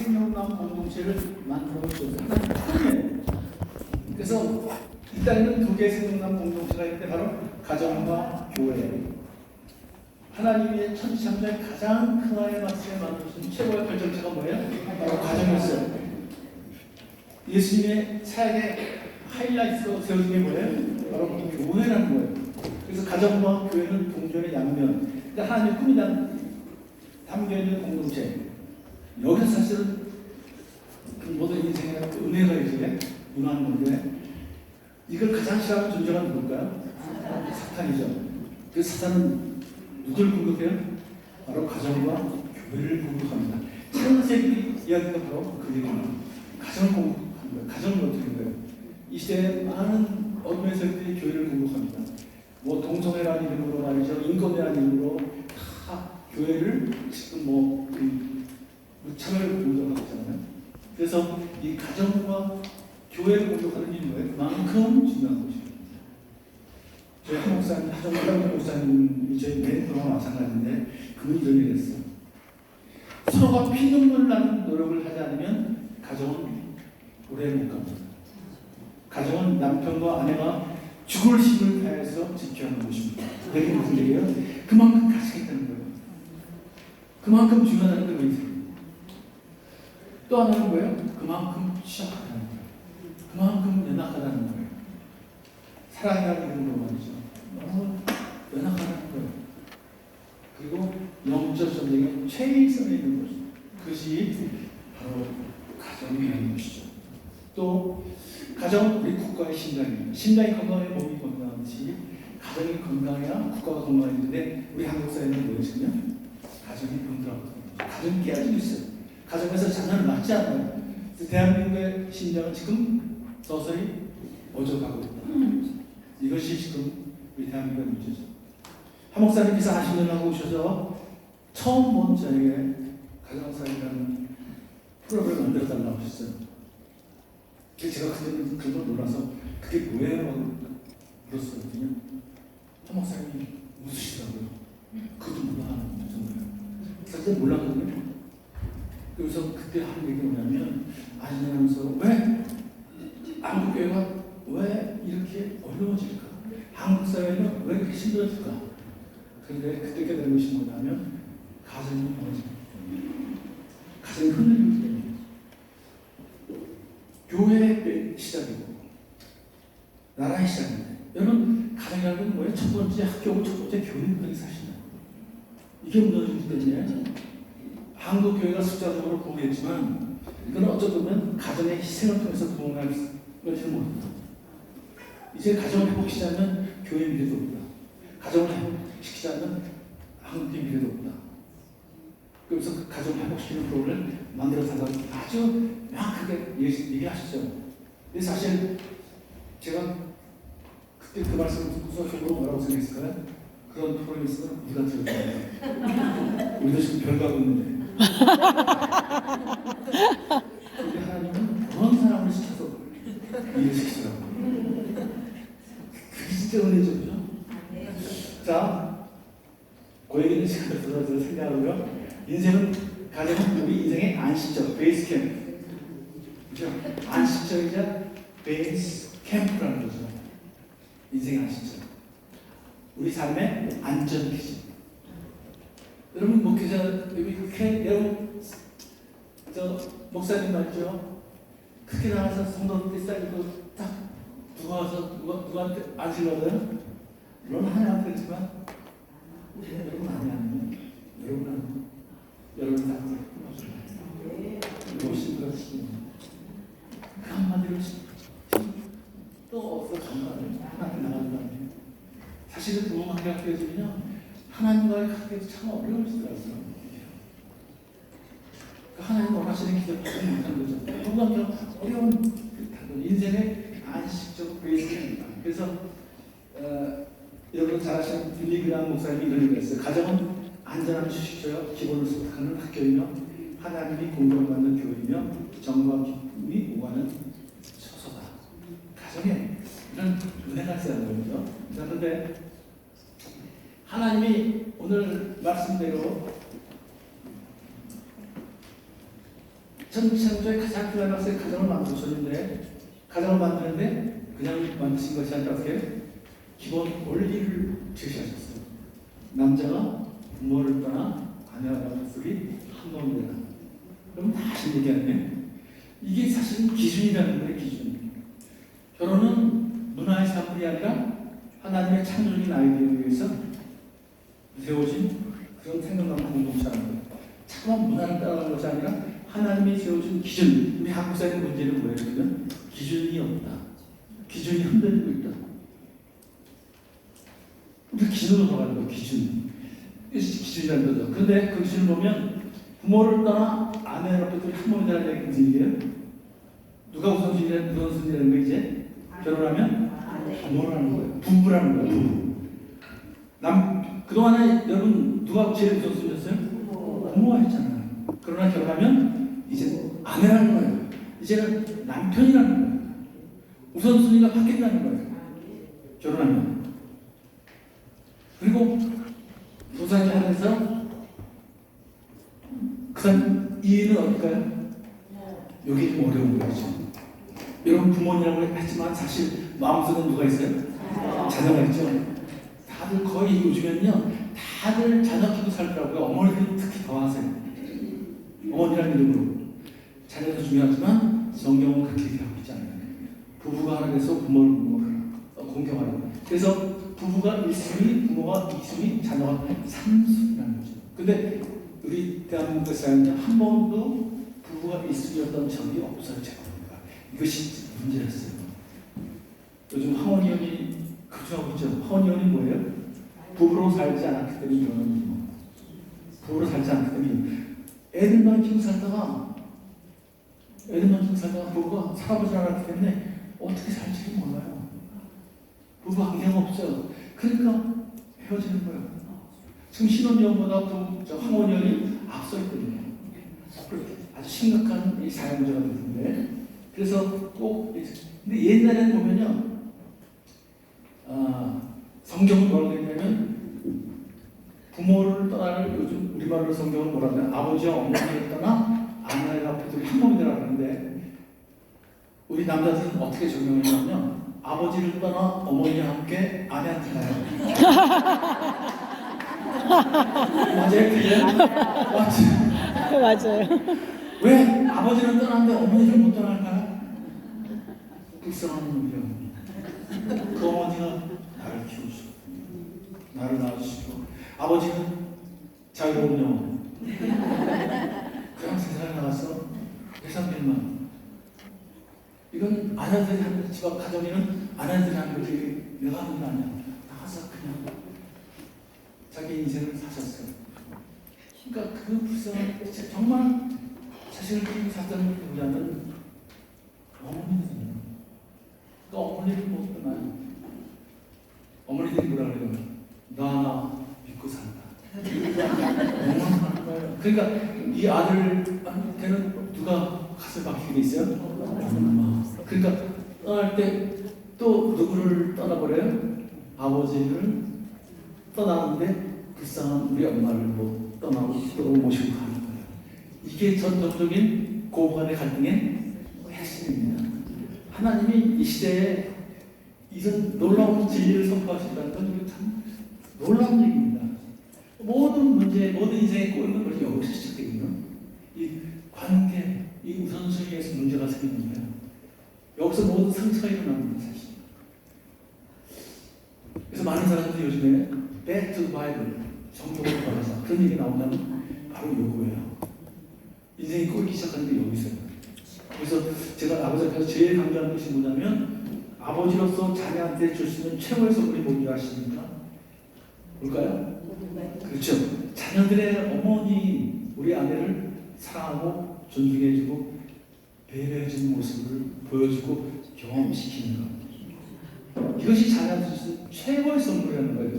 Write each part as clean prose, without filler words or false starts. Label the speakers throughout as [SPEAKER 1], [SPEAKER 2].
[SPEAKER 1] 생명난 공동체를 만들어 주셔서 하나님. 그래서 이 땅에는 두 개의 생명난 공동체가 있는데 바로 가정과 교회. 하나님의 천지창조의 가장 큰 하나의 말씀에 만드신 최고의 결정체가 뭐예요? 바로 가정이었어요. 예수님의 사역의 하이라이트로 세워진 게 뭐예요? 바로 교회라는 거예요. 그래서 가정과 교회는 동전의 양면. 그러니까 하나님의 꿈이 담겨있는 공동체. 여기서 사실은 모든 인생에 은혜가 있어요. 문화는 건데 이걸 가장 싫어하는 존재가 누굴까요? 사탄이죠. 그 사탄은 누굴 공격해요? 바로 가정과 교회를 공격합니다. 창세기 이야기가 바로 그 얘기입니다. 가정을 공격하는 거예요. 가정을 어떻게 하는 거예요? 이 시대에 많은 어둠의 세력들이 교회를 공격합니다. 뭐 동성애라는 이름으로 말이죠. 인권이라는 이름으로 다 교회를 지금 무참을 공격하고 있잖아요. 그래서 이 가정과 교회를 공격하는 일이 뭐예요? 그만큼 중요한 것입니다. 저희 한 목사님, 하정철 목사님이 저희 멘토와 마찬가지인데 그분이 이런 얘기를 했어요. 서로가 피눈물 나는 노력을 하지 않으면 가정은 오래 못 갑니다. 가정은 남편과 아내가 죽을 힘을 다해서 지켜야 하는 것입니다. 이게 무슨 얘기예요? 그만큼 가치가 있다는 거예요. 그만큼 중요하다는 거예요. 또 하나는 뭐예요? 그만큼 취약하다는 거예요. 그만큼 연약하다는 거예요. 사랑이라는 이름으로 말이죠. 너무 연약하다는 거예요. 그리고 영적 전쟁의 최일선에 있는 것이죠. 그것이 바로 가정이라는 것이죠. 또 가정은 우리 국가의 심장입니다. 심장이 건강해 몸이 건강하듯이 가정이 건강해야 국가가 건강해지는데 우리 한국 사회는 뭐였거든요? 가정이 병들어거든요. 가정이 깨어지고 있어요. 가정에서 자녀를 낳지 않아요. 대한민국의 심장은 지금 서서히 어져가고 있다. 이것이 지금 우리 대한민국의 문제죠. 한 목사님께서 40년 하고 오셔서 처음 본 저에게 가정사역이라는 프로그램을 만들어달라고 하셨어요. 제가 그때는 그걸 놀라서 그게 뭐예요? 하고 물었거든요. 한 목사님이 웃으시더라고요. 그것도 몰라하는 정도예요. 사실 몰랐거든요. 그래서 그때 하는 얘기가 뭐냐면 아시면서 왜 한국교회가 왜 이렇게 어려워질까? 한국 사회는 왜 이렇게 힘들어질까? 그런데 그때 깨달은 것이 뭐냐면 가정이 무너집니다. 가정이 흔들리기 때문에 교회의 시작이고 나라의 시작인데 여러분 가정이라는 건 뭐예요? 첫 번째 학교고 첫 번째 교회는 그렇게 사신다. 이게 무너지기 때문에 한국 교회가 숫자적으로 보겠지만 이건 어쩌면 가정의 희생을 통해서 부흥할 것을 모릅니다. 이제 가정을 회복시키자면 교회 미래도 없다. 가정을 회복시키자면 한국의 미래도 없다. 그래서 그 가정 회복시키는 프로그램을 만들어서 아주 명확하게 얘기하셨죠. 근데 사실 제가 그때 그 말씀을 듣고서 속으로 뭐라고 생각했을까요? 그런 프로그램이 있으면 우리가 들었잖아요. 우리도 지금 별가고 있는데 근데 하나님은 그런 사람을 시켜서 일을 시키더라고요. 그게 진짜 은혜죠, 그죠? 자, 그 얘기는 시간을 들어서 생각하고요. 인생은 가정은 우리 인생의 안식처, 베이스 캠프. 그죠? 안식처이자 베이스 캠프라는 거죠. 인생의 안식처. 우리 삶의 안전기지. 여러분 목회자 여기 여러분 저 목사님 맞죠? 그렇게 나와서 성도들 쌓이고 딱 누워서 누구한테 안실거든. 물론 하나님한테 그렇지만 여러분 아니야. 여러분 다 무엇인 것이 그 한마디로 또 없어 정말 하나님 나간다. 사실은 부모관계가 깨지면요 하나님과의 관계도 참 어려울수더라고요. 하나님 원하시는 기도를 받지 못한 거죠. 부모관계가 어려운 인생의 안식적 베이스입니다. 그래서 여러분 잘 아시는 빌리 그레이엄 목사님이 이런 얘기를 했어요. 가정은 안전한 주식처여 기본을 소득하는 학교이며 하나님이 공경받는 교회이며 정과 기쁨이 오가는 처소다. 가정에 이런 은혜가 있어야 하는 거죠. 자, 그런데 하나님이 오늘 말씀대로 천지창조의 가장 클라이막스의 가정을 만드는데 그냥 만드신 것이 아니라 어떻게 기본 원리를 제시하셨어요. 남자가 부모를 떠나 아내와 가족들이 한 몸이 되라. 그럼 다시 얘기하네. 이게 사실은 기준이라는 거예요. 기준. 결혼은 문화의 산물이 아니라 하나님의 창조적인 아이디어에 의해서 세워진 그런 생각나는 공동체라는 거예요. 차가운 문화를 따라가는 것이 아니라 하나님이 세워준 기준. 우리 한국 사회의 문제는 뭐예요? 그러면 기준이 없다. 기준이 흔들리고 있다. 우리 기준으로 돌아가는 거예요. 기준이라는 거죠. 그런데 그 기준을 보면 부모를 떠나 아내와 가족들이 한 몸이 되라는 얘기 무슨 얘기예요? 누가 우선순위라는 거 이제? 결혼하면 부모라는 거예요. 부부라는 거예요. 부부. 그동안에 여러분 누가 제일 우선순위였어요? 부모가 했잖아요. 그러나 결혼하면 이제 아내라는 거예요. 이제는 남편이라는 거예요. 우선순위가 바뀐다는 거예요. 결혼하면. 그리고 도산장에서 그 다음 이해는 어딜까요? 여기 좀 어려운 거죠. 여러분 부모님이라고 했지만 사실 마음속에 누가 있어요? 자녀가 있죠. 다들 거의 요즘엔요 다들 자녀 키우고 살더라고요. 어머니들은 특히 더 하세요. 어머니라는 이름으로. 자녀도 중요하지만 성경은 그렇게 얘기하고 있지 않아요. 부부가 하나 돼서 부모를 공경하라. 그래서 부부가 1순위, 부모가 2순위, 자녀가 3순위라는 거죠. 근데 우리 대한민국 사회는 한 번도 부부가 1순위였던 적이 없어요. 제가 봅니다. 이것이 문제였어요. 요즘 황원 의원이 그렇게 하고 있죠. 황원 의원이 뭐예요? 부부로 살지 않았기 때문에 이러는 거죠. 부부로 살지 않았기 때문에 애들만 키우고 살다가 부부가 살아보지 않았기 때문에 어떻게 살지를 몰라요. 부부 관계가 없어요. 그러니까 헤어지는 거예요. 지금 신혼여행보다 황원 의원이 앞서 있거든요. 아주 심각한 이 사회 문제가 되는데 그래서 꼭 근데 옛날에는 보면요 성경은 뭐라고 했냐면 부모를 떠나는 요즘 우리말로 성경은 뭐라고 하냐면 아버지와 어머니를 떠나 아내와 가족들이 한 몸이 되라고 하는데 우리 남자들은 어떻게 적용하냐면요 아버지를 떠나 어머니와 함께 아내한테 가요. 맞아요? 그게?
[SPEAKER 2] 맞아요.
[SPEAKER 1] 왜 아버지는 떠났는데 어머니를 못 떠날까요? 불쌍한 놈이요. 그 어머니가 나를 키우시고 나를 낳아주시고 아버지는 자유로운 영혼 그냥 세상에 나가서 회사일만 이건 아내들이 하는 집안 가정에는 아내들이 하는 것이 내가 하는 게 아니야. 나가서 그냥 자기 인생을 사셨어요. 그러니까 그 불쌍한 정말 자식을 키우고 살던 부자는 어머니거든요. 그 어머니를 못 떠나요. 어머니들이 뭐라 그래요? 나 믿고 산다. 어머니는 거예요. 그러니까 이 아들한테는 누가 가슴을 박히게 돼 있어요? 엄마. 그러니까 떠날 때 또 누구를 떠나버려요? 아버지를 떠나는데 불쌍한 우리 엄마를 못 떠나고 또 모시고 가는 거예요. 이게 전통적인 고부간의 갈등의 핵심입니다. 하나님이 이 시대에 이런 놀라운 진리를 선포하신다는 건 참 놀라운 얘기입니다. 모든 문제, 모든 인생의 꼬이는 것이 여기서 시작되거든요. 이 관계, 이 우선순위에서 문제가 생기는 거예요. 여기서 모든 상처가 일어납니다, 사실. 그래서 많은 사람들이 요즘에 Back to the Bible, 성경을 돌아가서 그런 얘기 나온다면 바로 요거예요. 인생이 꼬이기 시작하는 게 여기서요. 그래서 제가 아버지 앞에서 제일 강조하는 것이 뭐냐면 아버지로서 자녀한테 줄 수 있는 최고의 선물이 뭔지 아십니까? 뭘까요? 그렇죠. 자녀들의 어머니, 우리 아내를 사랑하고 존중해주고 배려해주는 모습을 보여주고 경험시키는 것. 이것이 자녀한테 줄 수 있는 최고의 선물이라는 거예요.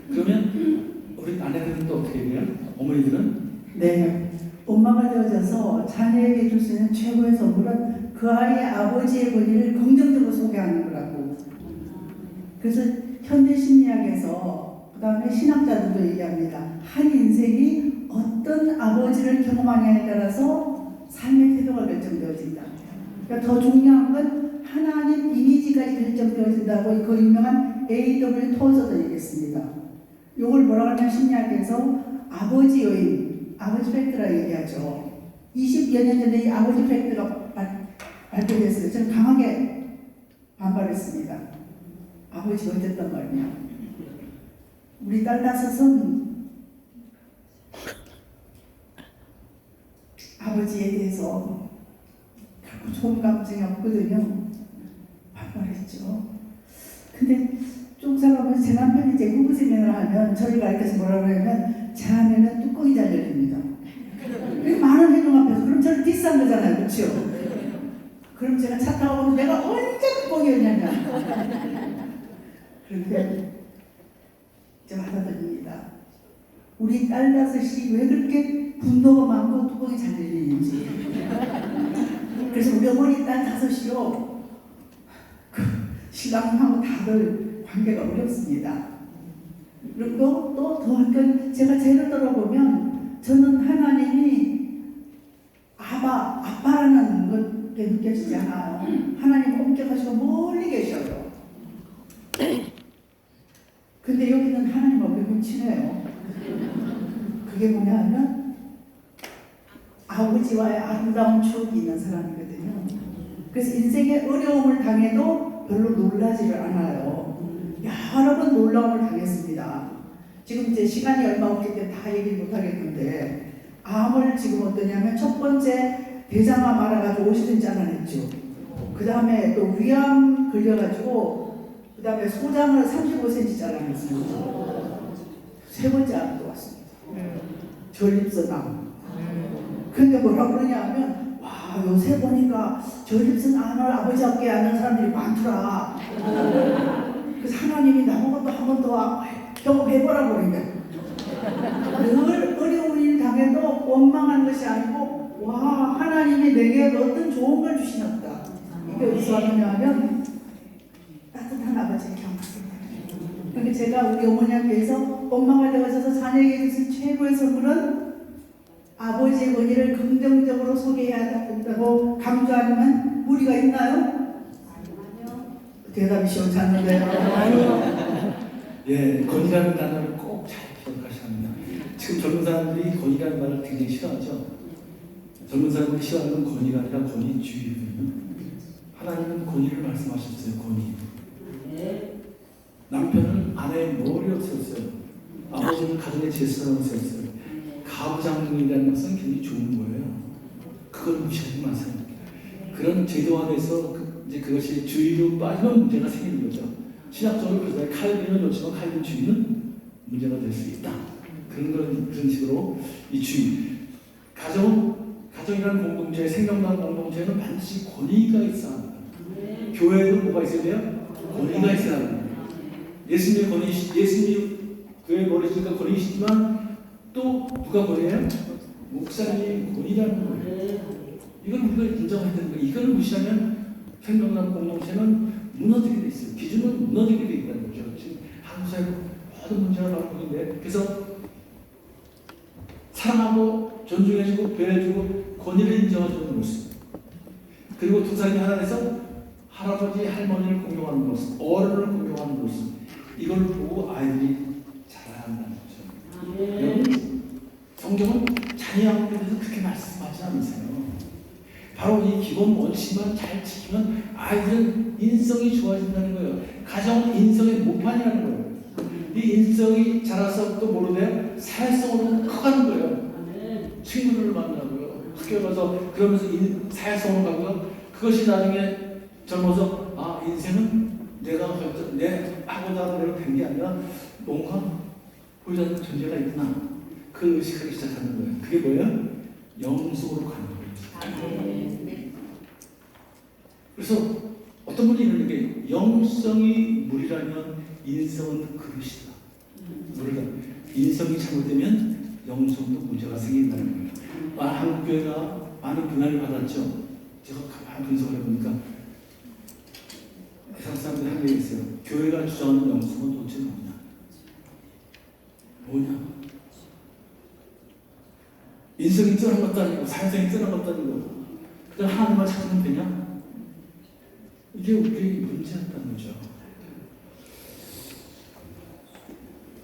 [SPEAKER 1] 그러면 우리 아내들은 또 어떻게 해요? 어머니들은?
[SPEAKER 3] 네. 엄마가 되어져서 자녀에게 줄 수 있는 최고의 선물은 그 아이의 아버지의 권위를 긍정적으로 소개하는 거라고. 그래서 현대 심리학에서 그 다음에 신학자들도 얘기합니다. 한 인생이 어떤 아버지를 경험하냐에 따라서 삶의 태도가 그러니까 더 중요한 건 하나님 이미지까지 결정되어진다고 그 유명한 A.W. 토저도 얘기했습니다. 이걸 뭐라고 하면 심리학에서 아버지 요인, 아버지 팩트라 얘기하죠. 20여 년 전에 이 아버지 팩트가 발표됐어요. 저는 강하게 반발했습니다. 아버지가 어쨌단 말이냐. 우리 딸 다섯은 아버지에 대해서 결코 좋은 감정이 없거든요. 반발했죠. 근데 쭉 살아보면 제 남편이 제 후보 세미나를 하면 저를 가르쳐서 뭐라고 하냐면 제 안에는 뚜껑이 잘 열립니다. 많은 회중 앞에서 그럼 저를 디스한 거잖아요. 그렇죠? 그럼 제가 차 타고 오면 내가 언제 뚜껑이 열냐면 그렇게 제가 받아들입니다. 우리 딸 다섯이 왜 그렇게 분노가 많고 뚜껑이 잘 열리는지. 그래서 우리 어머니 딸 다섯이요. 그 신랑하고 다들 관계가 어렵습니다. 그리고 또 더한 건 제가 죄를 들어보면 저는 하나님이 아빠라는 게 느껴지지 않아요. 하나님 엄격하시고 멀리 계셔요. 근데 여기는 하나님하고 뭉치네요. 그게 뭐냐 하면 아버지와의 아름다운 추억이 있는 사람이거든요. 그래서 인생의 어려움을 당해도 별로 놀라지를 않아요. 여러 번 놀라움을 당했습니다. 지금 이제 시간이 얼마 없기 때문에 다 얘기 못 하겠는데 암을 지금 어떠냐면 첫 번째 대장암 알아가지고 50cm 잘라냈죠. 그 다음에 또 위암 걸려가지고 그 다음에 소장을 35cm 잘라냈습니다. 세 번째 암도 왔습니다. 전립선암. 근데 뭐라고 그러냐 하면 와 요새 보니까 전립선암을 아버지 함께 하는 사람들이 많더라. 그래서 하나님이 나보고 또 한 번 더 경험해보라고 그러니까 늘 어려운 일 당해도 원망하는 것이 아니고 와 하나님이 내게 어떤 좋은 걸 주시나 보다. 이게 어디서 왔느냐면 따뜻한 아버지의 경험입니다. 그러니까 제가 우리 어머니께서 엄마가 되어서 자녀에게 주신 최고의 선물은 아버지의 권위를 긍정적으로 소개해야 된다고 강조하는 무리가 있나요? 아니요. 대답이 시원찮은데요. 아니요.
[SPEAKER 1] 예, 권위라는 단어를 꼭 잘 기억하셔야 합니다. 지금 젊은 사람들이 권위라는 말을 굉장히 싫어하죠. 젊은 사람들이 싫어하는 건 권위가 아니라 권위주의거든요. 하나님은 권위를 말씀하셨어요. 권위. 남편은 아내의 머리를 세웠어요. 아버지는 가정의 제사장을 세웠어요. 가부장님이라는 것은 굉장히 좋은 거예요. 그걸 무시하지 마세요. 그런 제도 안에서 이제 그것이 주의로 빠지면 문제가 생기는 거죠. 신학적으로 그래서 칼빈은 놓치면 칼빈 주의는 문제가 될 수 있다. 그런 식으로 이 주의. 가정이라는 공동체, 생명관 공동체는 반드시 권위가 있어야 합니다. 교회에도 뭐가 있어야 돼요? 권위가 있어야 합니다. 예수님의 권위, 예수님 교회 머리니까 권위시지만 또 누가 권위해요? 목사님 권위라는 거예요. 이걸 우리가 인정해야 되는 거예요. 이걸 무시하면 생명관 공동체는 무너지게 돼 있어요. 기준은 무너지게 돼 있다는 거죠. 지금 한국 사회 모든 문제가 나오고 있는데 그래서 사랑하고 존중해주고 배려해주고 권위를 인정해주는 모습 그리고 두 사람이 하나 돼서 할아버지 할머니를 공경하는 모습 어른을 공경하는 모습 이걸 보고 아이들이 자라야 한다는 거죠. 여러분 성경은 자녀 양육에 대해서 그렇게 말씀하지 않으세요. 바로 이 기본 원칙만 잘 지키면 아이들은 인성이 좋아진다는 거예요. 가정은 인성의 모판이라는 거예요. 이 인성이 자라서 또 모르면 사회성으로 커가는 거예요. 친구들을 만나고요. 학교 가서 그러면서 사회성으로 가고요. 그것이 나중에 젊어서 아 인생은 내가 내 하고자 하는 대로 된 게 아니라 뭔가 보이지 않는 존재가 있구나. 그 의식하기 시작하는 거예요. 그게 뭐예요? 영속으로 가는 거예요. 그래서 어떤 분이 이러는 게 영성이 물이라면 인성은 그릇이다. 물이다. 인성이 잘못되면 영성도 문제가 생긴다는 거예요. 한국 교회가 많은 비난을 받았죠. 제가 가만히 분석을 해보니까 세상 사람들이 한 게 있어요. 교회가 주장하는 영성은 도대체 뭐냐? 인성이 뛰어난 것도 아니고 사회성이 뛰어난 것도 아니고 그냥 하나님만 찾으면 되냐? 이게 우리의 문제였던 거죠.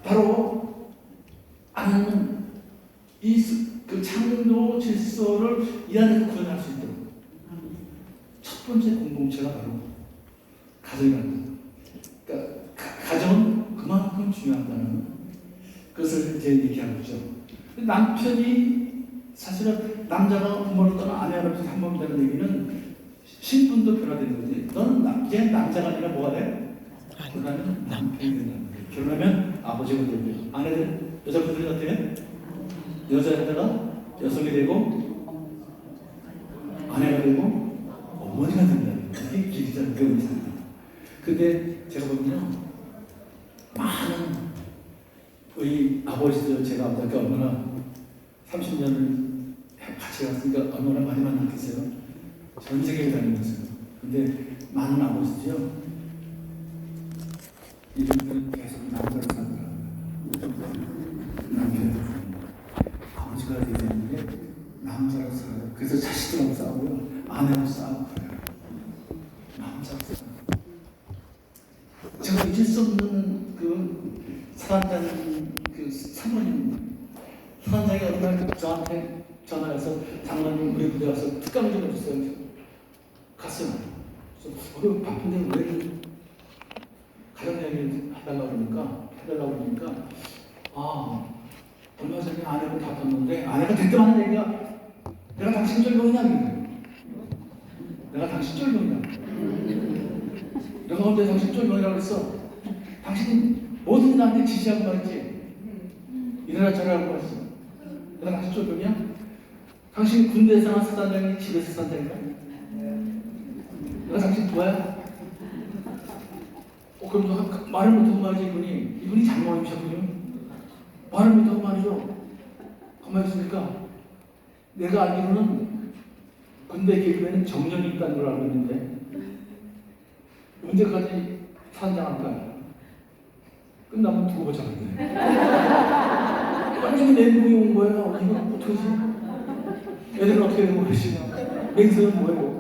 [SPEAKER 1] 바로 하나님은 그 창조 질서를 이 안에서 구현할 수 있도록 첫 번째 공동체가 바로 가정이라는 거죠. 그러니까 가정은 그만큼 중요하다는 것을 이제 얘기하고 있죠. 남편이 사실은 남자가 부모를 떠나 아내가 한 번 되는 얘기는 신분도 변화되는 거지. 너는 이제 남자가 아니라 뭐가 돼? 결혼하면 남편이 된다는 거예요. 결혼하면 아버지가 되고요. 아내들, 여자분들이 어때요? 여자에다가 여성이 되고 아내가 되고 어머니가 된다는 거예요. 이게 길이잖아요. 그 의사입니다. 근데 제가 보면요, 많은 우리 아버지들, 제가 아버지가 얼마나 30년을 같이 갔으니까 얼마나 많이 만났겠어요. 전 세계를 다니면서요. 근데 많은 아버지들이요, 이분들은 계속 남자를 살더라고요. 남편이 아버지가 되는데 남자로 살아요. 그래서 자식들하고 싸우고요, 아내하고 싸우고 그래요. 남자로 살아요. 제가 잊을 수 없는 그 사단장 그 사모님, 사단장이 어느 날 저한테 전화해서 장로님 우리 부대 와서 특강 좀 해주세요. 갔어요. 그래서 바쁜데 왜 가정 얘기를 해달라고 그러니까 아, 얼마 전에 아내가 다퉜는데 아내가 됐다고 하는 얘기가 내가 당신 쫄병이냐 그래요. 내가 당신 쫄병이냐. 내가 언제 당신 쫄병이라고 그랬어? 당신 뭐든 나한테 지시하고 말했지. 이래라 저래라고 말했어. 내가 당신 쫄병이야? 당신 군대에서 난 사단장이 집에서 사단장인가? 내가 당신 부하야? 그럼 말을 못하고 말이지. 이분이 장모님이셨군요. 말을 못하고 말이죠. 가만히 있으니까 내가 알기로는 군대 계급에는 정년이 있다는 걸 알고 있는데 언제까지 사단장할까? 끝나면 두고 보자는데 완전히 멘붕이 온 거예요. 이거 어떡하지? 애들은 어떻게 되고 그러시나? 맹세는 뭐예요?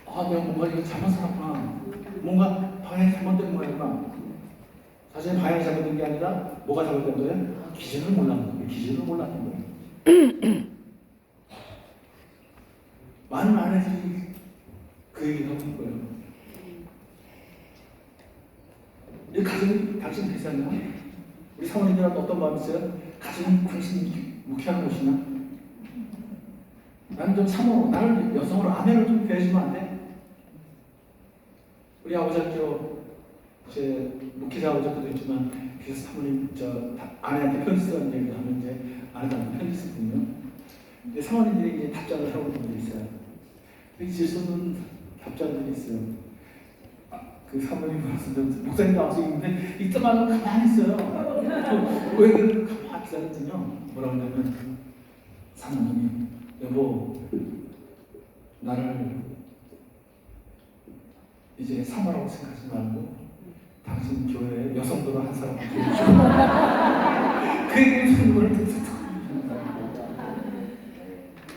[SPEAKER 1] 아, 내가 뭔가 이거 잘못 살았구나. 뭔가 방향이 잘못된 거였구나. 사실 방향이 잘못된 게 아니라 뭐가 잘못된 거예요? 기준을 몰랐는 거예요. 기준을 몰랐는 거예요. 많은 아내들이 그 얘기를 하고 있는 거예요. 이 가정이 당신 대상이야? 우리 사모님들한테 어떤 마음이 있어요? 가정이 당신이 묵혀하는 것이냐? 나는 좀 사모로, 나를 여성으로 아내를 좀 대해주면 안 돼? 우리 아버지학교 제 목회자 아버지학교도 있지만 그래서 사모님 아내한테 편지 쓰라는 얘기를 하면 이제 아내한테 편지 쓰거든요. 근데 사모님들이 이제 답장을 하고 있는 분들이 있어요. 되게 질서는 답장들이 있어요. 그 사모님 말씀 목사님 나와서 있는데 이따만 가만히 있어요. 왜 그래? 가만히 기다렸더니요. 뭐라고 하냐면 사모님이 여보 나를 이제 사모라고 생각하지 말고 당신 교회에 여성들을 한 사람 그 얘기를 듣는 듣고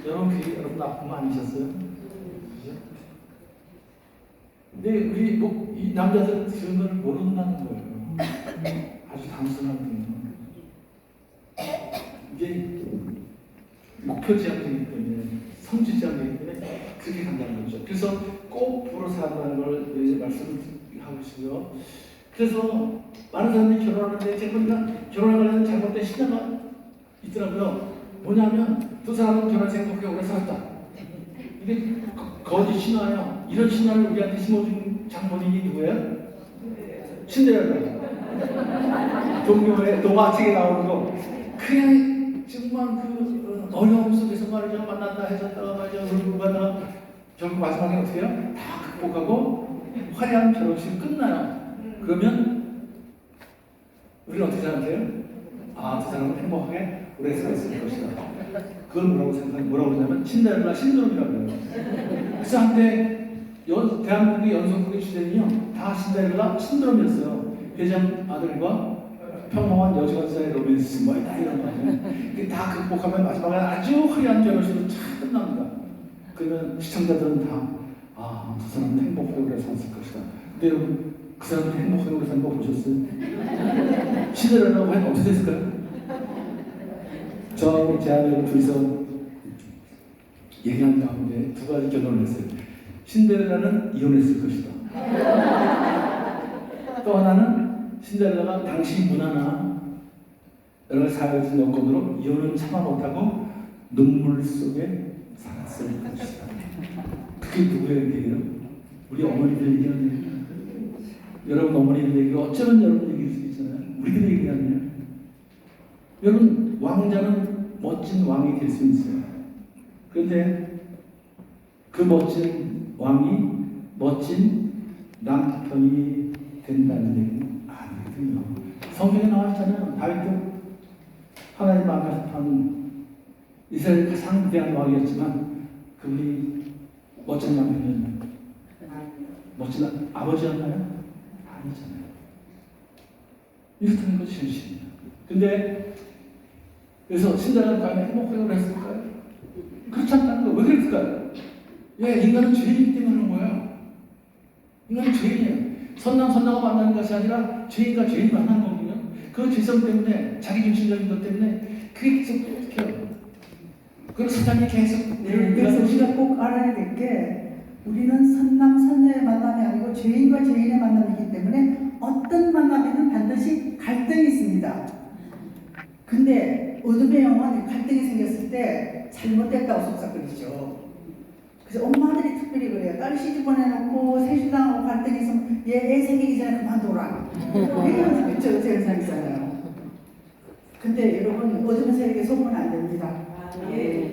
[SPEAKER 1] 여러분 나쁜 거 아니셨어요? 그죠? 근데 우리 이 남자들 그런 걸 모른다는 거예요. 아주 단순한 분이에요. 이게 목표지향적이기 때문에 성취지향적이기 때문에 그렇게 간다는 거죠. 그래서 꼭 부러 살아가는 걸 이제 말씀을 하고 있고요. 그래서 많은 사람들이 결혼하는데 제가 보니까 결혼을 하는 잘못된 신화가 있더라고요. 뭐냐면 두 사람은 결혼해서 행복하게 오래 살았다. 이게 거짓 신화예요. 이런 신화를 우리한테 심어준 장본인이 누구예요? 신데렐라. 동료의 동화책에 나오는 거. 그냥 정말 그 어려움 속에서 말이죠. 만났다 해줬다가 말이죠. 울고 가다가 결국 마지막에 어떻게 해요? 다 극복하고 화려한 결혼식이 끝나요. 그러면 우리는 어떻게 생각해요? 아, 두 사람은 행복하게 오래 살았을 것이다. 그걸 뭐라고 하냐면 신데렐라 신드롬이라고 해요. 그래서 한때 대한민국의 연속국의 주제는요 다 신데렐라 신드롬이었어요. 회장 아들과 평범한 여직원 사이의 로맨스 뭐 이런 거예요. 다 극복하면 마지막에 아주 화려한 결혼식으로 잘 끝납니다. 그러면 시청자들은 다 아, 두 사람은 행복하게 오래 샀을 것이다. 근데 여러분, 그 사람도 행복하게 오래 사는 거 보셨어요? 신데렐라가 과연 어떻게 됐을까요? 저하고 제 아내하고 둘이서 얘기한 가운데 두 가지 결론을 했어요. 신데렐라는 이혼했을 것이다. 또 하나는 신데렐라가 당시 문화나 여러 가지 사회적 여건으로 이혼은 참아 못하고 눈물 속에 살았을 것이다. 그게 누구의 얘기예요? 우리 어머니들 얘기하는 얘기예요. 여러분 어머니들 얘기 어쩌면 여러분 얘기일 수 있잖아요. 우리들 얘기 아니에요. 여러분 왕자는 멋진 왕이 될 수 있어요. 그런데 그 멋진 왕이 멋진 남편이 된다는 얘기는 아니거든요. 성경에 나와 있잖아요. 다윗도 하나님 앞에서 이스라엘 가장 위대한 왕이었지만 그분이 멋진 남편이었나요? 멋진 아버지였나요? 아니잖아요. 이렇다는 것이 현실이에요. 근데 그래서 신데렐라는 과연 행복하게 했을까요? 그렇지 않다는 거예요. 왜 그랬을까요? 예, 인간은 죄인이기 때문에 그런 거예요. 인간은 죄인이에요. 선남과 만나는 것이 아니라 죄인과 죄인이 만나는 거거든요. 그 죄성 때문에, 자기중심적인 것 때문에 그게 계속 해요. 그래서 사탄이 계속
[SPEAKER 3] 그래서 우리가 꼭 알아야 될 게 우리는 선남 선녀의 만남이 아니고 죄인과 죄인의 만남이기 때문에 어떤 만남에는 반드시 갈등이 있습니다. 근데 어둠의 영혼이 갈등이 생겼을 때 잘못됐다고 속삭거리죠. 그래서 엄마들이 특별히 그래요. 딸 시집 보내놓고 세수당하고 갈등이 있으면 얘 애 생기기 전에 그만둬라. 이런 그쵸 제 현상 있잖아요. 근데 여러분 어둠의 세력에 속으면 안 됩니다.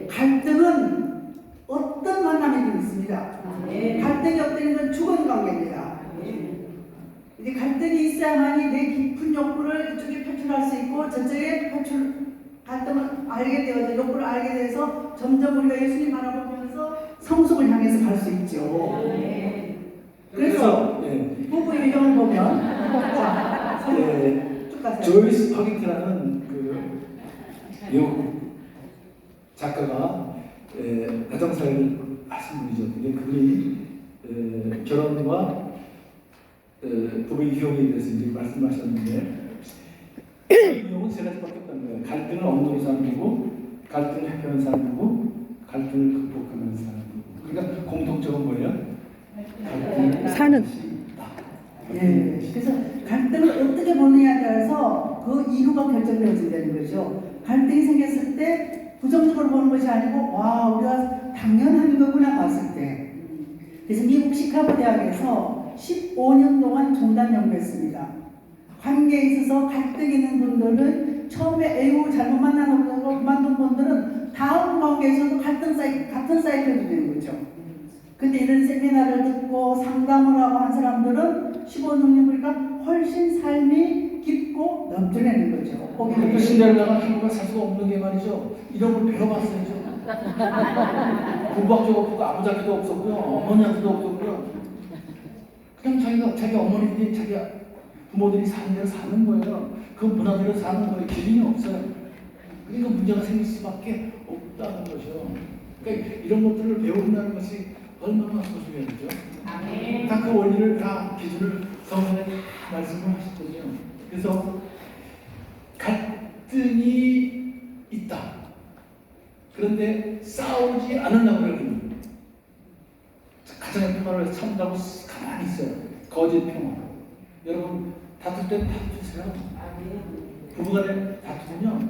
[SPEAKER 3] 갈등은 어떤 만남이든 있습니다. 갈등이 없다는 건 죽은 관계입니다. 이제 갈등이 있어야만이 내 깊은 욕구를 이쪽에 표출할 수 있고 저쪽에 갈등을 알게 되어서 욕구를 알게 돼서 점점 우리가 예수님 바라보면서 성숙을 향해서 갈 수 있죠. 그래서 부부의 유형을 보면 자, 쭉 가세요.
[SPEAKER 1] 조이스 퍼기트라는 그 미국 작가가 가정사회를 하신 분이죠. 근데 그분이 결혼과 부부의 유형에 대해서 이제 말씀하셨는데 유형은 세 가지밖에 없다는 거예요. 갈등을 억누르는 사람이고, 갈등을 회피하는 사람이고, 갈등을 극복하는 사람이고. 그러니까 공통점은 뭐예요?
[SPEAKER 2] 사는.
[SPEAKER 3] 그래서 갈등을 어떻게 보느냐에 따라서 그 이유가 결정되어진다는 거죠. 갈등이 생겼을 때 부정적으로 보는 것이 아니고 와 우리가 당연한 거구나 봤을 때. 그래서 미국 시카고 대학에서 15년 동안 종단 연구했습니다. 관계에 있어서 갈등 있는 분들은 처음에 에이고 잘못 만나는 분들 그만둔 분들은 다음 관계에서도 같은 사이클이 되는 거죠. 근데 이런 세미나를 듣고 상담을 하고 한 사람들은 15년 보니까 훨씬 삶이 깊고 넓어지는 거죠.
[SPEAKER 1] 그 신데렐라가 한국에 살 수가 없는 게 말이죠. 이런 걸 배워봤어야죠. 부부학교가 없고 아버지학교도 없었고요. 어머니학교도 없었고요. 그냥 자기 어머니들이 자기 부모들이 사는 대로 사는 거예요. 그 문화대로 사는 거예요. 기준이 없어요. 그러니까 문제가 생길 수밖에 없다는 거죠. 그러니까 이런 것들을 배운다는 것이 얼마나 소중해요, 그죠? 다 그 원리를 다 기준을 성경에 다 말씀을 하셨거든요. 그래서 갈등이 있다. 그런데 싸우지 않으려고 그래요. 가정의 평화를 참다고 가만히 있어요. 거짓 평화. 여러분 다툴 땐 다투세요. 부부간에 다투면요,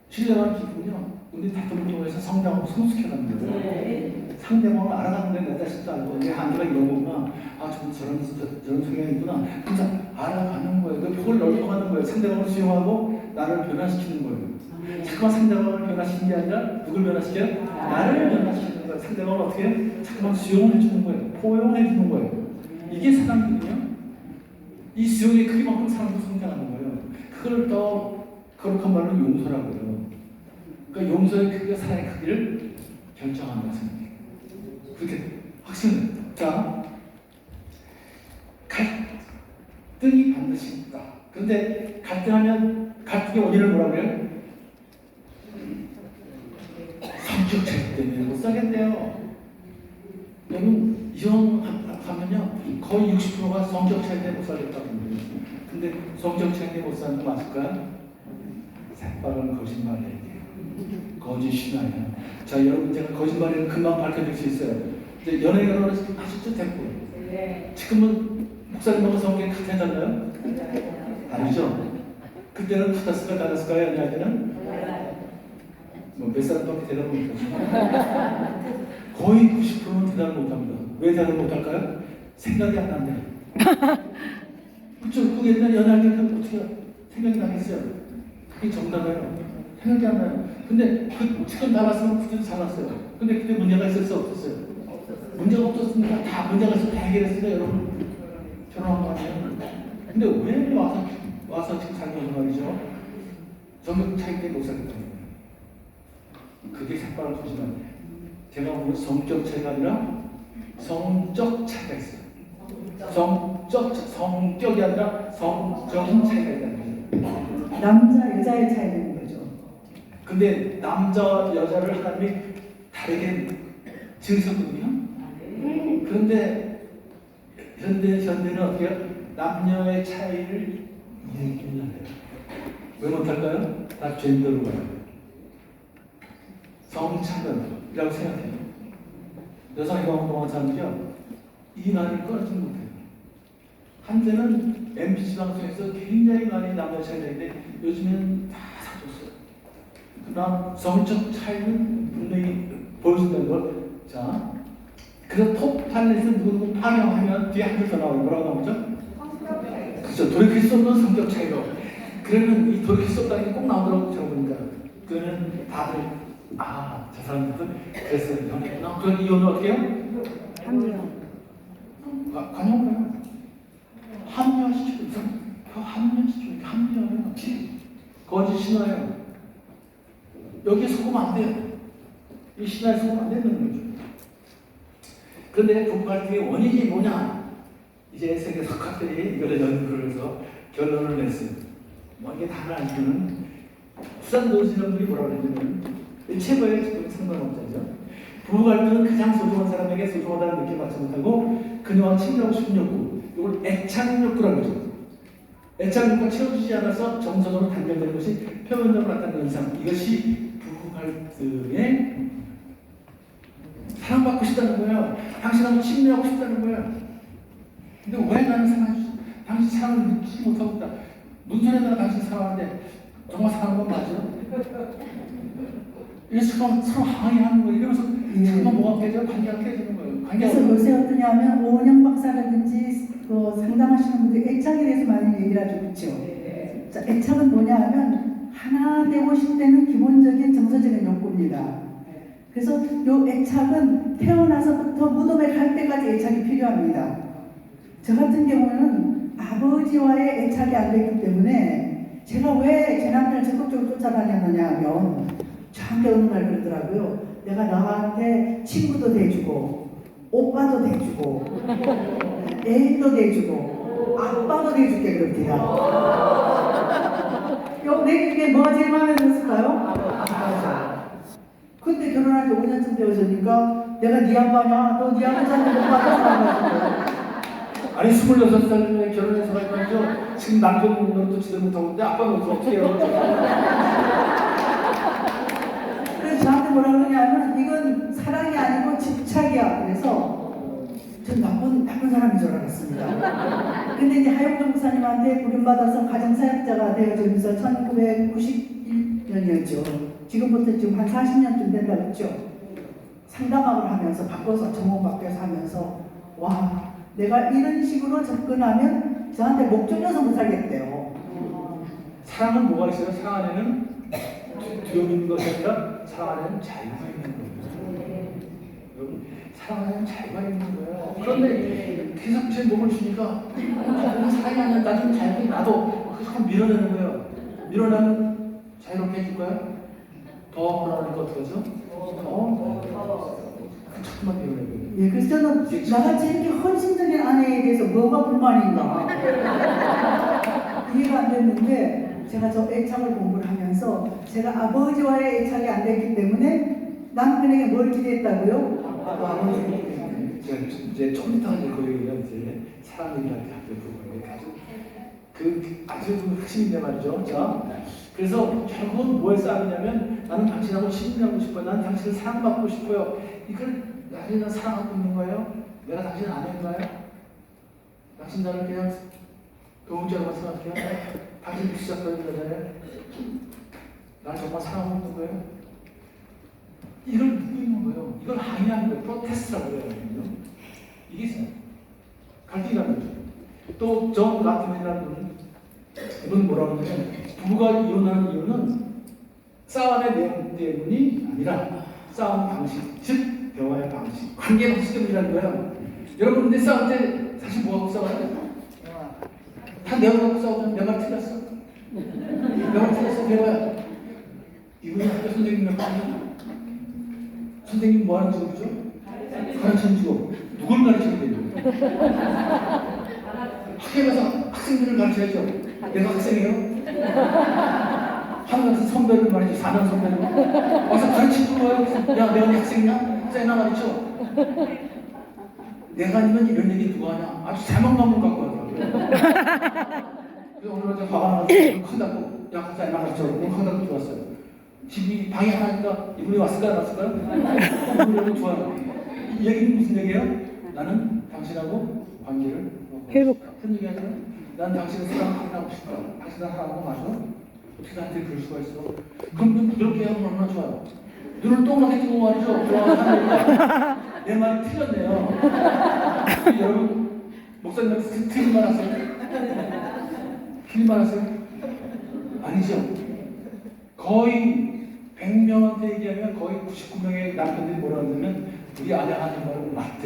[SPEAKER 1] 신뢰가 깊으면요, 우리 다투는 경우에서 성장하고 성숙해가는 거예요. 상대방을 알아가는 내 자식도 알고 내 한계가 이런 거구나. 아, 저런 성향이 있구나. 그래서 알아가는 거예요. 그 폭을 넓혀가는 거예요. 상대방을 수용하고 나를 변화시키는 거예요. 자꾸만 상대방을 변화시키는 게 아니라 누굴 변화시켜요? 나를 변화시키는 거예요. 상대방을 어떻게 해요? 자꾸만 수용을 해주는 거예요. 포용해 주는 거예요. 이게 사랑이거든요. 이 수용의 크기만큼 사랑도 성장하는 거예요. 그걸 더 거룩한 말로 용서라고 해요. 그러니까 용서의 크기가 사랑의 크기를 결정한다고 생각해요. 그렇게 확신을. 자, 갈등이 반드시 있다. 그런데 갈등하면 갈등의 원인을 뭐라고 해요? 성적 차이 때문에 못 살겠대요. 여러분, 이 이정하면요 거의 60%가 성적 차이 때문에 못 살겠다고 합니다. 근데 성적 차이 때문에 못 사는 거 맞을까요? 새빨간 거짓말이에요. 거짓이나요. 자, 여러분 제가 거짓말을 금방 밝혀줄 수 있어요. 이제 연애 결혼을 하셨죠, 됐고. 지금은 목사님하고 성격이 같아졌나요? 아니죠. 그때는 같았을까요, 달랐을까요, 연애할 때는? 뭐 몇 살밖에 대답을 못하죠. 거의 90%는 대답을 못합니다. 왜 대답을 못할까요? 생각이 안 난대요. 그렇죠. 그 옛날 연애할 때는 어떻게 생각이 나겠어요? 그게 정답이에요. 생각이 안 나요. 근데 지금 달았으면 그때도 잘났어요. 근데 그때 문제가 있었어요? 없었어요? 문제가 없었으니까 다 문제가 있어서 다 해결했으니까 여러분 결혼한 거 아니에요? 근데 왜 와서 지금 살고 있는 말이죠? 성격 차이 때문에 못 살겠다는 거예요. 그게 색깔을 보시면 제가 보는 성격 차이가 아니라 성적 차이가 있어요. 성격이 아니라 성적인 차이가 있다는 거죠.
[SPEAKER 3] 남자 여자의 차이는 거죠.
[SPEAKER 1] 근데 남자 여자를 하나님이 다르게 지으셨거든요. 그런데 현대는 어떻게 해요? 남녀의 차이를 얘기를 해요. 왜 못할까요? 다 젠더로 가요. 성차별이라고 생각해요. 여성이 운동한 사람들이요 이 말을 꺼내지 못해요. 한때는 MBC 방송에서 굉장히 많이 남녀 차이가 있는데 요즘엔 다 사줬어요. 그러나 성적 차이는 분명히 보여준다는 걸. 자, 그래서 톱8에서 누구 파명하면 뒤에 한 줄 더 나와요. 뭐라고 나오죠? 그렇죠. 돌이킬 수 없는 성격 차이로. 그러면 이 돌이킬 수 없다는 게 꼭 나오더라고요. 제가 보니까. 그거는 다들 저 사람들은 그랬어요. 연애구나. 그럼 이혼은 어떻게 해요?
[SPEAKER 2] 합리화.
[SPEAKER 1] 관용가요. 합리화시키고 합리화시키고 합리화해요. 거짓 신화예요. 여기에 속으면 안 돼요. 이 신화에 속으면 안 되는 거죠. 그런데 부부갈등의 원인이 뭐냐? 이제 세계 석학들이 이거를 연구를 해서 결론을 냈어요. 뭐 이게 답을 안 주는 부산 노신형들이 뭐라고 그랬냐면 최고의 상관없자죠. 부부갈등은 가장 소중한 사람에게 소중하다는 느낌을 받지 못하고 그녀와 친밀하고 싶은 욕구, 이걸 애착욕구라는 거죠. 애착욕구가 채워지지 않아서 정서적으로 단절되는 것이 표면적으로 나타나는 현상. 이것이 부부갈등의 사랑받고 싶다는 거예요. 당신하고 친밀하고 싶다는 거예요. 근데 왜 나는 당신 사랑을 느끼지 못하고 있다. 문선에 내가 당신 사랑하는데 정말 사랑하는 건 맞아요? 이래서 서로 항의하는 거예요. 이러면서 정말 뭐가 깨져요? 관계가 깨지는 거예요.
[SPEAKER 3] 그래서 요새 어떠냐면 오은영 박사라든지 그 상담하시는 분들이 애착에 대해서 많이 얘기를 하죠. 그렇죠? 자, 애착은 뭐냐 하면 하나 되고 싶다는 기본적인 정서적인 욕구입니다. 그래서 요 애착은 태어나서부터 무덤에 갈 때까지 애착이 필요합니다. 저 같은 경우는 아버지와의 애착이 안 됐기 때문에 제가 왜 제 남편을 적극적으로 쫓아다녔느냐 하면 저한테 어느 날 그러더라고요. 내가 너한테 친구도 돼주고 오빠도 돼주고 애인도 돼주고 아빠도 돼줄게 그럽니다. 내 중에 뭐가 제일 마음에 들었을까요? 아빠죠. 근데 결혼할 때 5년쯤 되어서니까 내가 네 아빠냐? 너 네 아빠잖아. 못 받았어.
[SPEAKER 1] 아니 26살에 결혼해서 갈 거죠. 지금 남편 노릇도 제대로 못하고 있는데 아빠는 어떻게 해요?
[SPEAKER 3] 그래서 저한테 뭐라 그러냐면 이건 사랑이 아니고 집착이야. 그래서 전 나쁜 사람인 줄 알았습니다. 근데 이제 하용정 목사님한테 부름받아서 가정사역자가 되어지면서 1991년이었죠. 지금부터 지금 한 40년쯤 된다 그랬죠. 상담학을 하면서 바꿔서 전공 바뀌어서 하면서 와 내가 이런 식으로 접근하면 저한테 목 졸려서 못 살겠대요.
[SPEAKER 1] 사랑은 뭐가 있어요? 사랑 안에는 두려움 있는 것이 아니라 사랑 안에는 자유가 있는 거예요. 여러분 사랑 안에는 자유가 있는 거예요. 그런데 계속 제 몸을 주니까 사랑이 아니라 나중에 자유가 나도 계속 밀어내는 거예요. 밀어내면 자유롭게 해줄까요? 더 뭐라니까 어떻게 하죠? 자꾸만 밀어내고
[SPEAKER 3] 예, 그래서 저는 나같이 이렇게 헌신적인 아내에 대해서 뭐가 불만인가 이해가 안 됐는데 제가 저 애착을 공부를 하면서 제가 아버지와의 애착이 안 됐기 때문에 남편에게 뭘 기대했다고요? 아버지.
[SPEAKER 1] 이제 좀 이따 이제 그 얘기가 이제 사랑 얘기할 때 그 부분에 아주 핵심인데 말이죠. 자, 그래서 결국은 뭐에 싸우냐면 나는 당신하고 친밀하고 싶어요. 나는 당신을 사랑받고 싶어요. 이걸 나중에 난 사랑하고 있는 거예요? 내가 당신을 아내인가요? 당신 나를 그냥 도움자로만 생각해요? 당신 미치작거리는 거잖아요? 나를 정말 사랑하고 있는 거예요? 이걸 묻고 있는 거예요. 이걸 항의하는 거예요. 프로테스트라고 해요. 이게 갈등이라는 거죠. 또 존 라트맨이라는 분은 이분 뭐라고 하냐면 부부가 이혼하는 이유는 싸움의 내용 때문이 아니라 싸움 방식, 즉 대화의 방식, 관계 방식 때문이라는 거예요. 여러분 근데 싸울 때 사실 뭐하고 싸워요? 다 내가 갖고 싸우면 내 말 틀렸어. 내 말 틀렸어. 배워야. 이분이 학교 선생님 몇 번이야? 선생님 뭐 하는 직업이죠? 가르치는 직업. 누굴 가르치게 되냐고. 학교에 가서 학생들을 가르쳐야죠. 내가 학생이에요? 한국에서 선배를 말이죠. 4년 선배를. 와서 가르치는 거예요. 야, 내가 네 학생이야? 학생이나 가르쳐. 내가 아니면 이런 얘기 누가 하냐? 아주 자막만물 갖고 하더라고요. 그래서 오늘 어제 화가 나서 큰다고 야, 학생 나 가르쳐. 큰다고 들어왔어요. 집이 방에 하나니까 이분이 왔을까 안 왔을까요? 이분이 좋아요. 이 얘기는 무슨 얘기예요? 나는 당신하고 관계를
[SPEAKER 2] 회복.
[SPEAKER 1] 큰 얘기 하잖아요. 난 당신을 사랑하고 싶다. 당신을 사랑하고 맞아? 어떻게 나한테 그럴 수가 있어? 그럼 좀 부드럽게 하면 얼마나 좋아요. 눈을 동그랗게 뜨고 말이죠. 좋아하는 내 말이 틀렸네요. 여러분 목사님한테 틀린 말 하세요? 틀린 말 하세요? 아니죠. 거의 100명한테 얘기하면 거의 99명의 남편들이 뭐라 그러냐면 우리 아내가 하는 말은 맞대.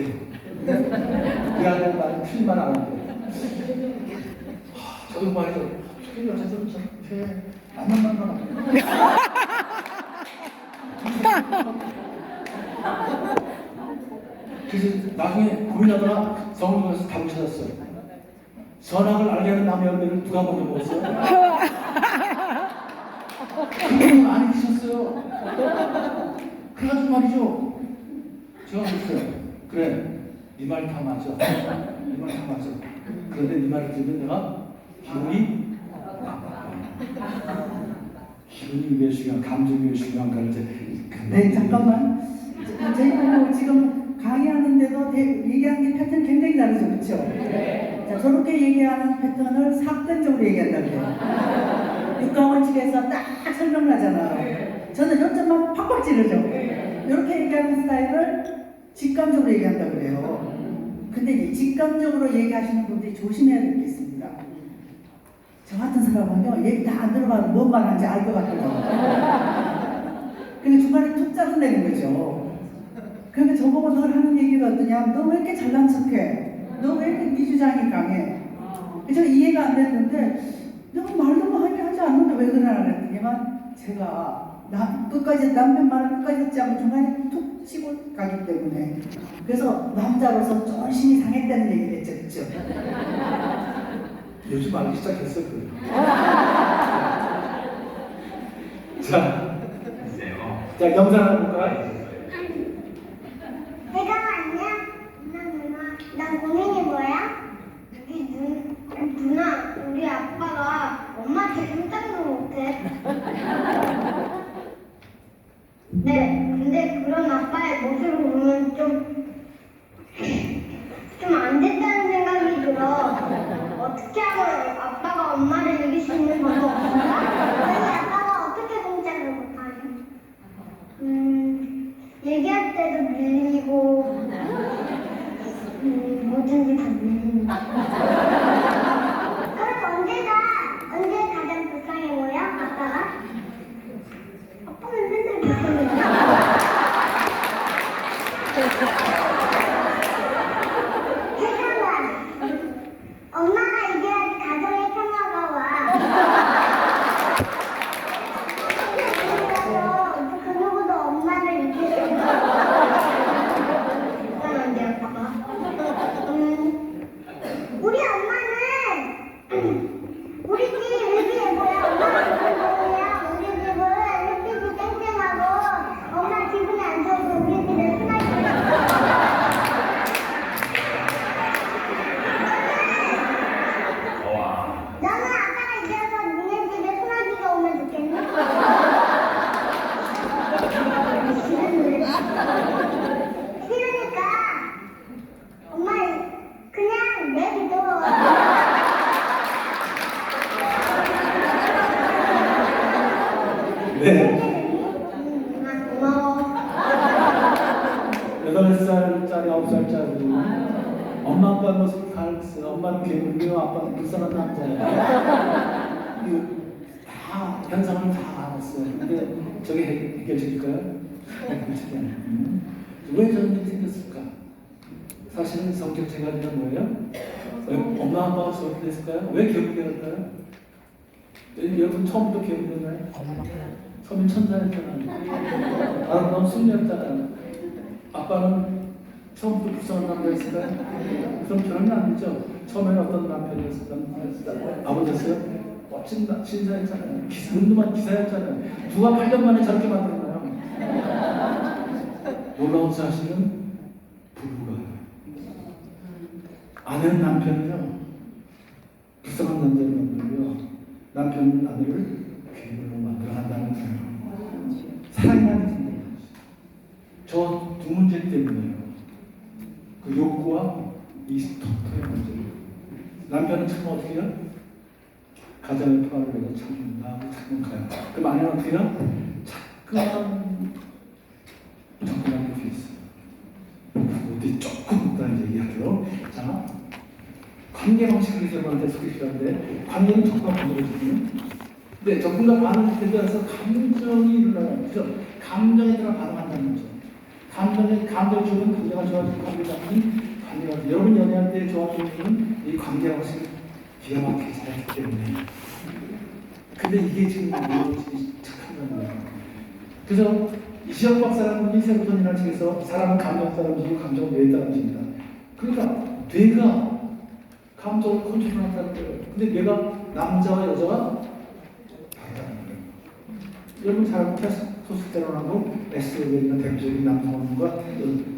[SPEAKER 1] 우리 아내가 말은 틀린 말 안 한대. 저도 말이죠. 저기 여자들은 저렇게 만나만 그래서 나중에 고민하다가 성을 가서 답을 찾았어요. 선악을 알게 하는 남의 열매를 누가 먼저 먹었어요? 그분은 안 드셨어요. 그래가지고 말이죠. 제가 그랬어요. 그래, 네 말이 다 맞아. 네 말이 다 맞아. 그런데 네 말을 들으면 내가 기분이 기분이 왜 중요한, 감정이 왜 중요한가를 이제.
[SPEAKER 3] 네, 잠깐만. 저희 부부 지금 강의하는데도 얘기하는 게 패턴 굉장히 다르죠, 그렇죠? 자, 저렇게 얘기하는 패턴을 사건적으로 얘기한다고 해요. 육가원칙에서 딱 설명을 하잖아요. 저는 요점만 팍팍 찌르죠. 이렇게 얘기하는 스타일을 직감적으로 얘기한다고 그래요. 근데 이 직감적으로 얘기하시는 분들이 조심해야 될 게 있습니다. 저 같은 사람은요, 얘기 다 안 들어봐도 뭔 말하는지 알 것 같아요. 근데 중간에 툭 자른다는 거죠. 그러니까 저보고 늘 하는 얘기가 어떠냐, 너 왜 이렇게 잘난 척해? 너 왜 이렇게 미주장이 강해? 제가 이해가 안 됐는데, 내가 말도 하게 하지 않는데 왜 그러나 그랬더니만, 제가 남편 말을 끝까지 듣지 않고 중간에 툭 치고 가기 때문에. 그래서 남자로서 쫀심이 상했다는 얘기를 했죠, 그렇죠?
[SPEAKER 1] 요즘 알기 시작했어요. 자, 영상 한번 볼까요?
[SPEAKER 4] 내가 안녕? 난 고민이 뭐야? 누나, 우리 아빠가 엄마한테 깜짝도 못해. 네, 근데 그런 아빠의 모습을 보면 좀 안 됐다는 생각이 들어. 어떻게 하면 아빠가 엄마를 이길 수 있는 방법 없을까? 아니, 아빠가 어떻게 공짜를 못하냐? 얘기할 때도 밀리고, 뭐든지 다 밀린다. 그럼 언제 가장 불쌍해 보여? 아빠가? 아빠는 맨날 불쌍해. 엄마가 이제야지 가정의 평화가 와. 그래서 그 누구도 엄마를 이길 수 없어. 이상한데 아빠가. 우리 엄마는 우리 집 흙이 뭐야? 엄마가 집은 뭐야? 우리 집은 햇빛이 땡땡하고 엄마 기분이 안 좋아서 우리 집에 수납이
[SPEAKER 1] 8살짜리 9살짜리 엄마 아빠 모습을 다 알았어요. 엄마는 괴물이요, 아빠는 불쌍한 남자예요. 이거 다 현상을 다 알았어요. 근데 저게 해결될까요? 해결되지 않아요. 왜 저런 일이 생겼을까? 사실은 성격 제갈이가 뭐예요? 엄마 아빠가 저렇게 됐을까요? 왜 괴물이 될까요? 여러분 처음부터 괴물이 됐나요? 처음엔 천사였잖아요. 아름다운 숙녀였잖아요. 아빠는 처음부터 불쌍한 남자였을까요? 그럼 결혼이 안 되죠. 처음에는 어떤 남편이었을까요? 아버지였어요? 멋진 신사였잖아요. 운동한 기사였잖아요. 누가 8년 만에 저렇게 만들었나요? 놀라운 사실은 부부가 아내는 남편이요 불쌍한 남자를 만들고요, 남편은 아내를 괴물로 만들어 한다는 거예요. 사랑이라는 생각이 저 두 문제 때문에요. 그 욕구와 이 스토커의 문제예요. 남편은 참 어떻게 해요? 가정의 평화를 위해서 참는다, 참는가요? 그럼 아내는 어떻게 해요? 자꾸만 접근하는 게 있어요. 어디 조금 있다는 얘기하죠. 자, 관계 방식을 여러분한테 소개시켰는데, 관계는 접근과 반응이거든요. 근데 접근과 반응을 대비해서 감정이 일어나요. 그죠? 감정에 따라 반응한다는 거죠. 감정 주는 관계가 좋아지고 관계가 나쁜 관계가. 여러분 연애할 때 좋아지는 분은 이 관계 방식을 기가 막히게 잘했기 때문에. 근데 이게 지금 무엇이 착한 거예요. 그래서 이시영 박사라는 분이 세로토닌이라는 책에서 사람은 감정 따라움직이고 감정은 뇌에 따라움직입니다. 그러니까 뇌가 감정을 컨트롤한다는 거예요. 근데 뇌가 남자와 여자가 다르다는 거예요. 여러분 잘 알고 테스토스테론하고 에스트로겐이나 대표적인 남성 호르몬과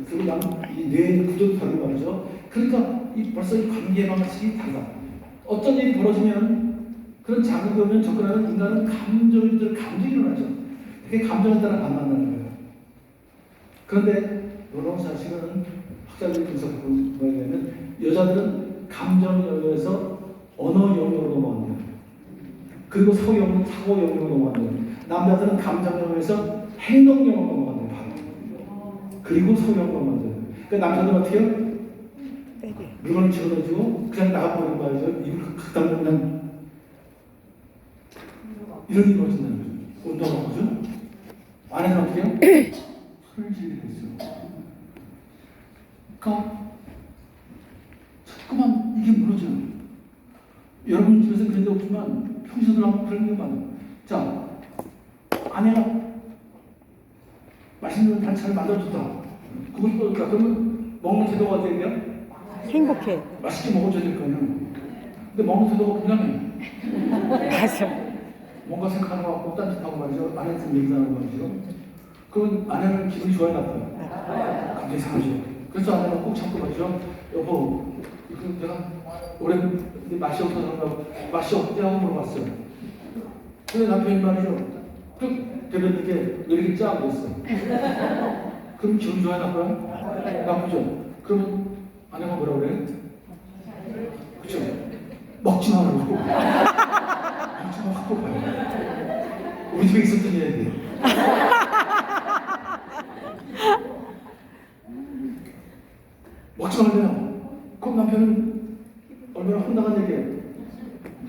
[SPEAKER 1] 그리고 이 뇌의 구조도 다르고 말이죠. 그러니까 벌써 이 관계 방식이 다르다. 어떤 일이 벌어지면 그런 자극이 오면 접근하는 인간은 감정이 일어나죠. 그게 감정에 따라 반응한다는 거예요. 그런데 놀라운 사실은 학자들이 분석해 보면 여자들은 감정 영역에서 언어 영역으로 넘어간대요. 그리고 사고 영역은 사고 영역으로 넘어간대요. 남자들은 감정 영역에서 행동 영역으로 넘어간대요. 그리고 사고 영역으로 넘어간대요. 그러니까 남자들은 어떻게 해요? 물건을 집어넣어주고 그냥 나가버리는 거죠. 이걸 극단으로 그냥 이런 일이 벌어진다는 거죠. 운동하는 거죠. 아내는 어떻게 해요? 소리를 지르게 됐어요. 그러니까 자꾸만 이게 무너져요. 여러분 집에서 그런 게 없지만 평소들 하면 그런 게 많아요. 자, 아내가 맛있는 반찬을 만들어줬다. 그걸 또 그러면 먹는 태도가 어떻게 돼요?
[SPEAKER 2] 행복해.
[SPEAKER 1] 맛있게 먹어줘야 될 거 아니에요. 근데 먹는 태도가 그냥해.
[SPEAKER 2] 맞아.
[SPEAKER 1] 뭔가 생각하는 거 같고 딴짓하고 말이죠. 아내한테 얘기하는 거 말이죠. 그럼 아내는 기분이 좋아요, 나빠요? 갑자기 상하죠. 그래서 아내가 꼭 참고 말이죠. 여보, 이거 내가 올해 맛이 없어서 그런가, 맛이 없냐고 물어봤어요. 근데 남편이 말이죠. 그 대변인께 왜 이렇게 짜? 그랬어. 그럼 기분 좋아요, 나빠요? 나쁘죠. 그러면 아내가 뭐라고 그래? 그쵸? 먹지 마, 그러고. 먹지 마, 확 봐요. 우리 집에 있었던 얘기. 먹지 말래요. 그럼 남편은 얼마나 황당한 얘기예요.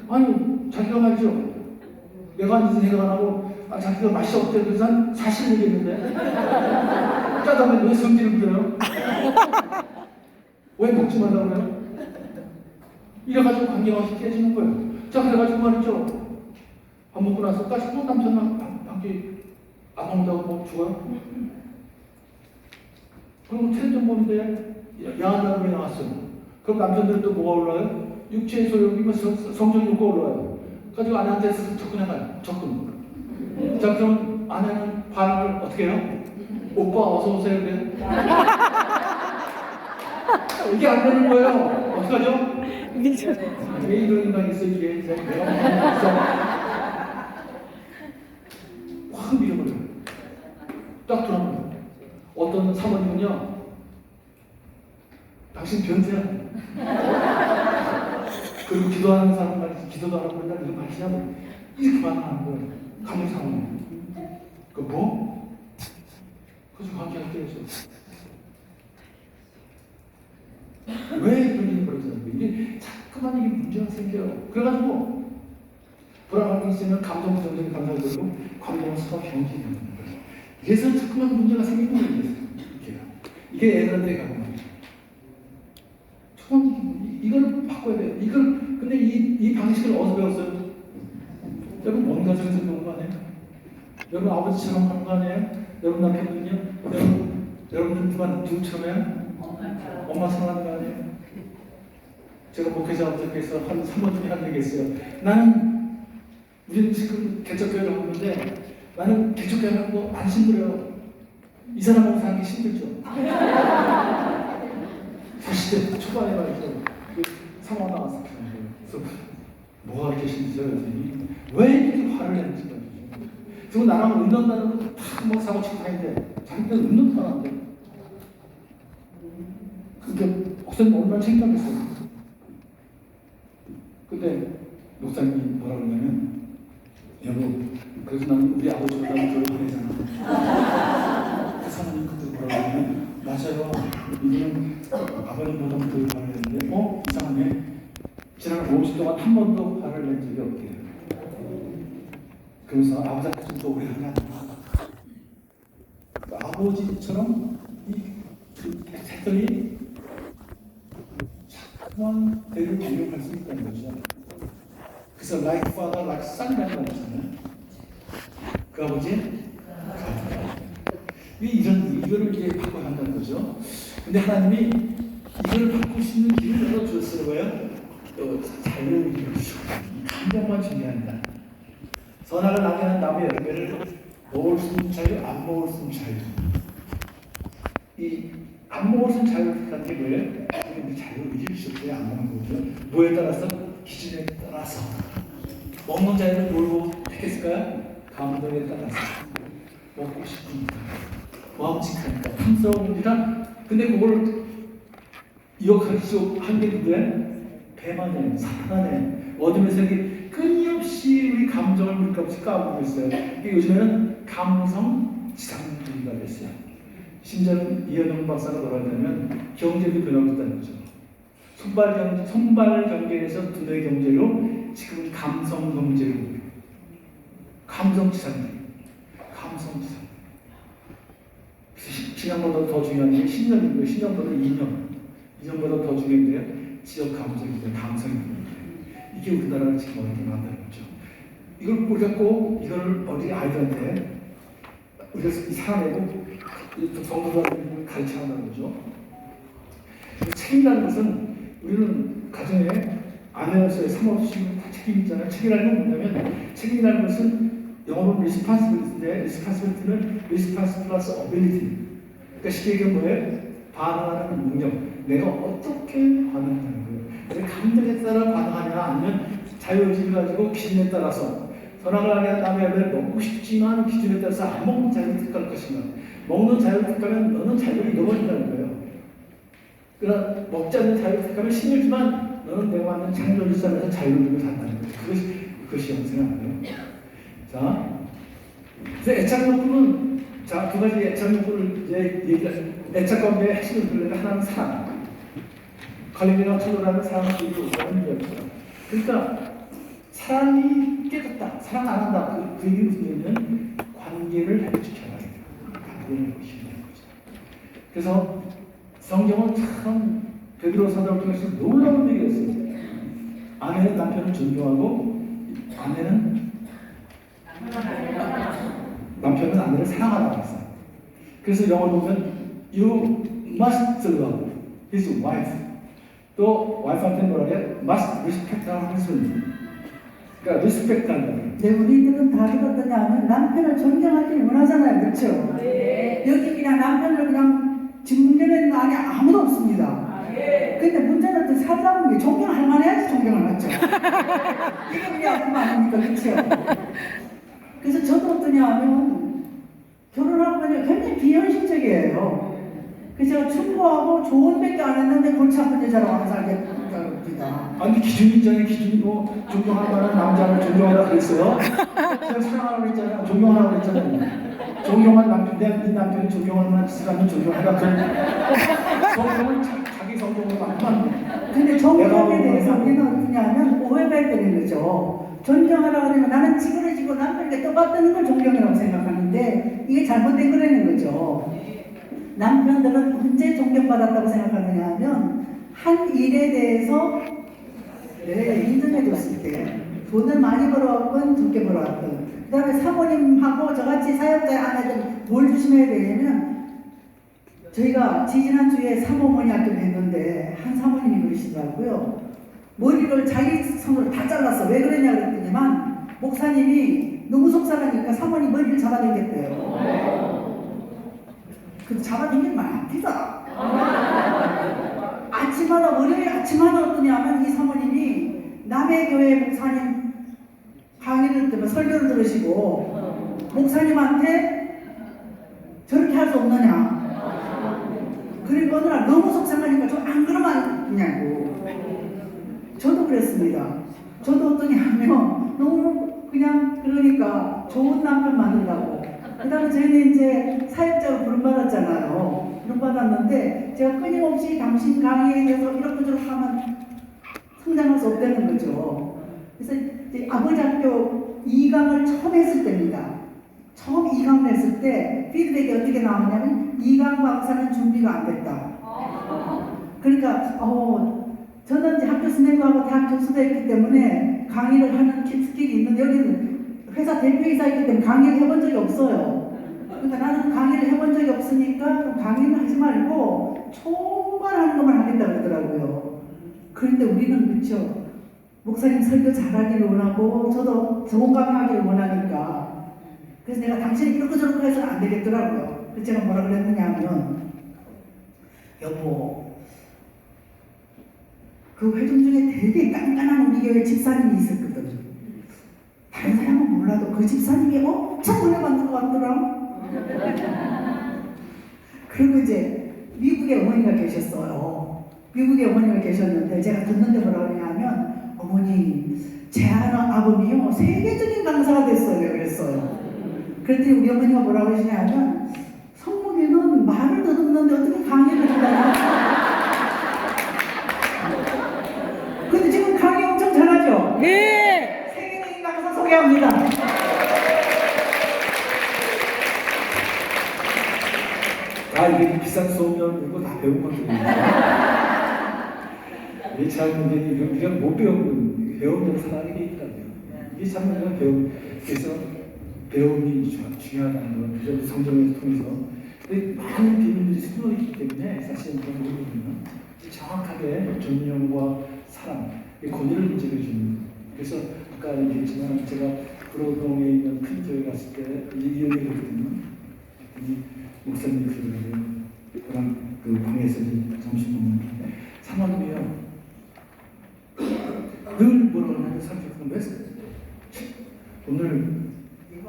[SPEAKER 1] 아니, 자기가 말이죠. 내가 앉아서 생각 안 하고, 자기가 맛이 없대. 그래서 한 사실 얘기했는데. 짜다면 왜 성질을 들어요? 왜 먹지 말라고 그래요? 이래가지고 관계가 깨지는 거예요. 자, 그래가지고 말이죠. 밥 먹고 나서 까지 또 남편은 밖에 안 먹는다고 뭐 죽어요? 그리고 텔레비전 보는데 야한 사람이 나왔어요. 그럼 남편들은 또 뭐가 올라요? 육체의 소욕이면 성적 욕구가 올라요. 가지고 아내한테 접근해가요. 접근. 자, 그럼 아내는 반응을 어떻게 해요? 오빠 어서 오세요. 그래. 이게 안 되는 거예요. 어떡하죠?
[SPEAKER 2] 미쳐.
[SPEAKER 1] 왜 이런 인간이 있어, 이게. 확 밀어버려요. 딱 들어가요. 어떤 사모님은요, 당신 변태야. 그리고 기도하는 사람 말이지, 기도도 안 하고 맨날 이런 말이냐면, 이렇게 반응하는 거예요. 감정 상황. 그 뭐? 그래서 관계가 깨졌어. 자꾸만 이게 문제가 생겨요. 그래가지고 불안한 게 있으면 감정 부정적인 감정이 들고 감정은 서로 경직이 되는 거예요. 그래서 자꾸만 문제가 생기는 거예요. 이게 애들한테 가고 말이죠. 초등학교 이걸 바꿔야 돼요. 근데 이 방식을 어디서 배웠어요? 여러분 원 가정에서 배운 거 아니에요? 여러분 아버지처럼 하는 거 아니에요? 여러분 남편은요? 여러분들 누구처럼 해요? 엄마처럼 하는 거 아니에요? 제가 목회자 업적에서 한 3번 중에 한 얘기 했어요. 우리는 지금 개척교회를 하고 있는데 나는 개척교회 하는 거 안 힘들어요. 이 사람하고 사는 게 힘들죠. 40대 초반에 말이죠. 상황 나왔어요. 그래서 뭐가 그렇게 힘들어요? 왜 이렇게 화를 내는지 말이죠. 그리고 나랑 운동다는 거다뭐 사고 치고 다니는데 자기들 운동도 안 한대. 그러니까 목사님 얼마나 생각했어요. 근데 목사님이 뭐라 그러냐면 여보, 그래서 나는 우리 아버지보다 교회 보내잖아. 그 사람이 그때 뭐라 그러냐면 맞아요. 이분은 아버님보다 교회 보내는데 이상하네. 지난 50 동안 한 번도 화를 낸 적이 없대요. 그래서 아버지한테 좀 더 오래 하냐. 아버지처럼 했더니 자꾸만 대를 공격할 수 있다는 거죠. 그래서 like father, like son이라는 말 있잖아요. 그 아버지 이거를 이제 바꿔야 한다는 거죠. 근데 하나님이 이걸 바꿀 수 있는 길을 열어주셨어요. 뭐예요? 또 자유를 주시고 감정만 중요합니다. 선악을 나게 하는 나무의 열매를 먹을 수 있는 자유, 안 먹을 수 있는 자유. 이 안 먹을 수 있는 자유라는 게 뭐예요? 우리 자유를 주셨어요. 안 먹는 거죠. 뭐에 따라서? 기준에 따라서. 먹는 자유는 뭘로 택했을까요? 감정에 따라서. 먹고 싶으니까. 보암직하니까. 탐스러우니까. 근데 그걸 이어가지고 한 게 누구예요? 배만해, 사탄해. 어둠의 세계 끊임없이 우리 감정을 물값이 까고 있어요. 요즘에는 감성 지상주의가 됐어요. 심지어는 이현영 박사가 뭐라 하냐면 경제도 변화됐다는 거죠. 손발 경제에서 두뇌 경제로 지금 감성 경제로 감성 지상주의, 감성 지상. 신앙보다 더 중요한 게 신념이고요. 신념보다 이념보다 더 중요한 게 지역 감성이고요. 감성이고요. 이게 우리나라를 지금 어렵게 만드는 거죠. 이걸 우리가 꼭 이걸 어디 아이들한테 우리가 살아내고 정부가 가르쳐야 한다는 거죠. 책이라는 것은 우리는 가정에 아내로서의 사모없이 다 책임이 있잖아요. 책이라는 건 뭐냐면 책임이라는 것은 영어로 responsibility인데 responsibility는 response plus ability. 그러니까 쉽게 얘기하면 뭐예요? 반응하는 능력. 내가 어떻게 반응하는 거예요. 그래서 감정에 따라 반응하냐 아니면 자유의지를 가지고 기준에 따라서 선악을 하게 한 남의 열매를 먹고 싶지만 기준에 따라서 안 먹는 자유를 택할 것인가. 먹는 자유를 택하면 너는 자유를 잃어버린다는 거예요. 그러나 먹지 않는 자유를 택하면 힘들지만 너는 내가 만든 창조를 싸면서 자유를 누리고 산다는 거예요. 그것이 영생하는 거예요. 자, 그래서 애착욕구는 두 가지 애착욕구를 이제 얘기할 애착 가운데 핵심을 들려면 하나는 사랑. 갈릴리나 철로라는 사랑을 이루고 있다는 얘기였죠. 그러니까 사랑이 깨졌다. 사랑 안 한다. 그 얘기 무슨 얘기냐면 관계를 회복시켜야 돼요. 관계를 회복시켜야 되는 거죠. 그래서 성경은 참 베드로 사도를 통해서 놀라운 얘기였어요. 아내는 남편을 존경하고 남편은 아내를 사랑하라고 했어요. 그래서 영어로 보면 You must love his wife. 또 와이프한테 뭐라 그래? Must respect her husband. 그러니까 리스펙트한다.
[SPEAKER 3] 네, 우리들은 다 그렇더냐 하면 남편을 존경하기를 원하잖아요. 그렇죠?
[SPEAKER 4] 네.
[SPEAKER 3] 여기 그냥 남편을 그냥 짓문제는 안에 아무도 없습니다. 근데 문제는 또 살다 보면 존경할 만해야지 존경을 받죠. 이게 그냥 그만 아닙니까? 그렇죠? 그래서 저도 어떠냐 하면 결혼하고 나니 굉장히 비현실적이에요. 그래서 제가 충고하고 조언밖에 안 했는데 골치 아픈 여자라고 항상 얘기합니다.
[SPEAKER 1] 아니 기준이 있잖아요. 기준이 뭐 존경할 만한 남자를 존경하라고 그랬어요. 제가 사랑하라고 했잖아요. 존경하라고 했잖아요. 존경한 남편, 네 남편이 존경할 만한 사람은 존경하라. 성경은 자기 성경으로 만만.
[SPEAKER 3] 근데 존경에 대해서 우리는 어떻게 하면 오해가 되는 거죠. 존경하라고 하면 나는 찌그러지고 남편에게 떠받드는 걸 존경이라고 생각하는데 이게 잘못된 거라는 거죠. 남편들은 언제 존경받았다고 생각하느냐 하면 한 일에 대해서 인정해줬을 때 돈을 많이 벌어왔건 적게 벌어왔건 그 다음에 사모님하고 저같이 사역자의 아내들 뭘 조심해야 되냐면 저희가 지지난주에 사모모니 학교를 했는데 한 사모님이 그러시더라고요. 머리를 자기 손으로 다 잘랐어. 왜 그러냐 그랬더니만 목사님이 너무 속상하니까 사모님 머리를 잡아당겼대요. 근데 잡아당기면 안 되잖아. 아침마다 월요일 아침마다 어떠냐면 이 사모님이 남의 교회 목사님 강의를 듣면 설교를 들으시고 목사님한테 저렇게 할 수 없느냐. 그리고 어느 날 너무 속상하니까 좀 안 그러면 되냐고. 저도 그랬습니다. 저도 어떠냐 하면 너무 그냥 그러니까 좋은 남편 만들라고. 그 다음에 저희는 이제 사역자로 부름받았잖아요. 부름받았는데 제가 끊임없이 당신 강의에 대해서 이렇게 저렇게 하면 성장할 수 없다는 거죠. 그래서 이제 아버지 학교 2강을 처음 했을 때입니다. 처음 2강을 했을 때 피드백이 어떻게 나오냐면 2강 박사는 준비가 안 됐다. 그러니까 저는 이제 학교 선생님하고 대학 교수도 했기 때문에 강의를 하는 스킬이 있는데 여기는 회사 대표이사이기 때문에 강의를 해본 적이 없어요. 그러니까 나는 강의를 해본 적이 없으니까 강의는 하지 말고 총괄하는 것만 하겠다 그러더라고요. 그런데 우리는 그렇죠. 목사님 설교 잘하기를 원하고 저도 좋은 강의하기를 원하니까 그래서 내가 당신이 이렇게 저렇게 해서는 안 되겠더라고요. 그래서 제가 뭐라 그랬느냐 하면 여보 그 회중 중에 되게 깐깐한 우리 교회 집사님이 있었거든. 다른 사람은 몰라도 그 집사님이 엄청 은혜 받는 것 같더라. 그리고 이제 미국에 어머니가 계셨어요. 미국에 어머니가 계셨는데 제가 듣는데 뭐라 그러냐면 어머니 제 아버님이요 세계적인 강사가 됐어요. 그랬어요. 그랬더니 우리 어머니가 뭐라 그러시냐면 성목이는 말을 더듬는데 어떻게 강의를 한다냐. 근데 지금 강의 엄청 잘하죠?
[SPEAKER 2] 네.
[SPEAKER 3] 세계적인 강사 소개합니다.
[SPEAKER 1] 이게 비싼 수업료 이거 다 배운 거거든요. 이게 참 우리가 못 배운 배우면 사람이 돼 있더라고요. 이게 참 우리가 그래서 배움이 중요하다는 걸 그래서 성경을 통해서 많은 비밀들이 숨어있기 때문에 사실 그런 부분은 정확하게 존경과 사랑, 권위를 인정해주는. 그래서 아까 얘기했지만 제가 구로동에 있는 큰 교회 갔을 때 이 얘기를 했거든요. 목사님 그 방에서 점심 먹는데 사모님이요 늘 뭐라고 하냐면 30분 했어요. 오늘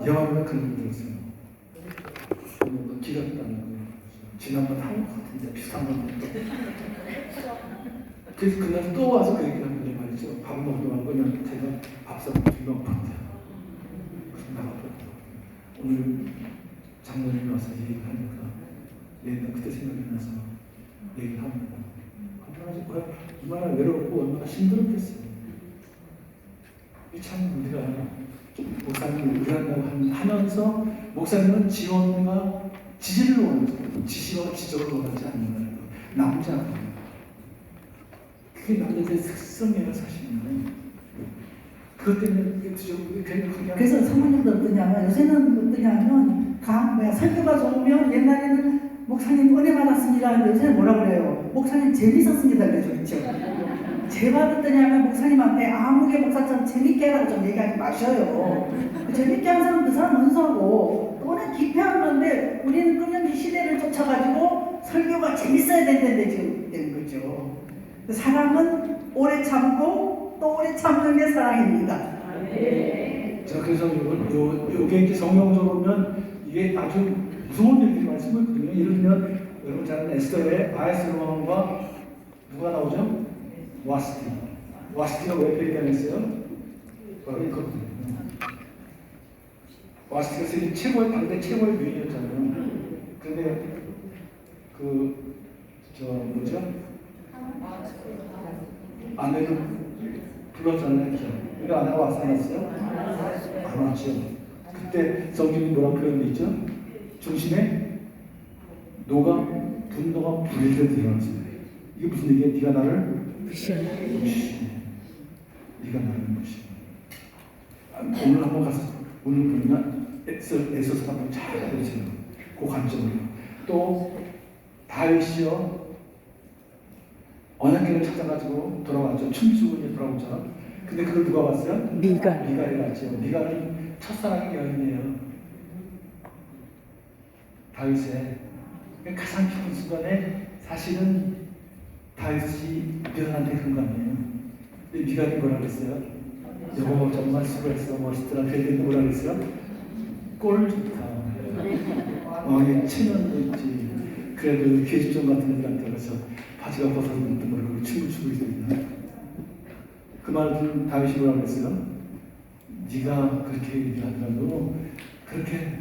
[SPEAKER 1] 영화보다 그런 걸 들었어요. 오늘 길었다는 거 지난번 한것 같은데 비슷한 건데 그래서 그날 또 와서 그 얘기를 하는데 말이죠. 밥 먹으러 간 거는 제가 밥상 두명 봤대요. 그래서 나가더라고요. 오늘 장로님이 와서 얘기를 하니까 내가 그때 생각이 나서 얘기를 합니다. 얼마나 외롭고 얼마나 힘들었겠어요. 참 우리가 목사님을 의뢰한다고 하면서 목사님은 지원과 지지를 원하죠. 지시와 지적을 원하지 않는 거예요. 남자예요. 그게 남자들의 특성이에요, 사실은. 그것 때문에
[SPEAKER 3] 그래서 사모님도 어떠냐면 요새는 어떠냐면 설교가 좋으면 옛날에는 목사님 은혜 받았습니다 하는데 요새는 뭐라 그래요? 목사님 재밌었습니다 그러죠. 제 말 어떠냐면 목사님한테 아무개 목사처럼 재밌게 하라고 좀 얘기하지 마셔요. 재밌게 하는 사람은 그 사람 은사고 또는 기피하는 건데 우리는 끊임없이 시대를 쫓아가지고 설교가 재밌어야 된다는데 지금 되는 거죠. 사랑은 오래 참고 또 오래 참는 게 사랑입니다.
[SPEAKER 1] 자, 그래서 요게 이제 성경적으로 보면 이게 아주 무서운 일들이 말씀했거든요. 예를 들면 여러분 잘 아는 에스더의 아하스로 왕과 누가 나오죠? 와스티. 와스티가 왜 폐위당했어요? 바로 있거든요. 와스티가 세계 최고의 당대 최고의 유인이었잖아요. 근데 뭐죠? 아내를 불렀잖아요. 그러니까 아내가 와서 안 왔어요? 안 왔죠. 그때 성경이 뭐라고 표현되어 있죠? 중심에 노가 분노가 불일 때 일어났어요. 이게 무슨 얘기야? 네가 나를
[SPEAKER 2] 무시해.
[SPEAKER 1] 무시해. 네가 나를 무시해. 오늘 한번 가서 오늘 보면 애써서 한번 잘 해보세요. 그 관점으로. 또 다윗이요 언약궤를 찾아가지고 돌아왔죠. 춤추고 돌아오죠. 근데 그걸 누가 봤어요?
[SPEAKER 2] 미가.
[SPEAKER 1] 미가를 봤죠. 미가는 첫사랑의 여인이에요. 다윗의 가장 기쁜 순간에 사실은 다윗이 미가한테 그런 거 아니에요. 근데 미가는 뭐라 그랬어요? 여보 정말 수고했어. 멋있더라. 그랬더니 뭐라 그랬어요? 꼴 좋다. 왕의 체면도 있지. 그래도 계집종 같은 애들한테 가서 바지가 벗어졌는데 모르고 춤을 추고 있었나? 그 말을 다윗이 뭐라 그랬어요? 네가 그렇게 얘기하더라도 그렇게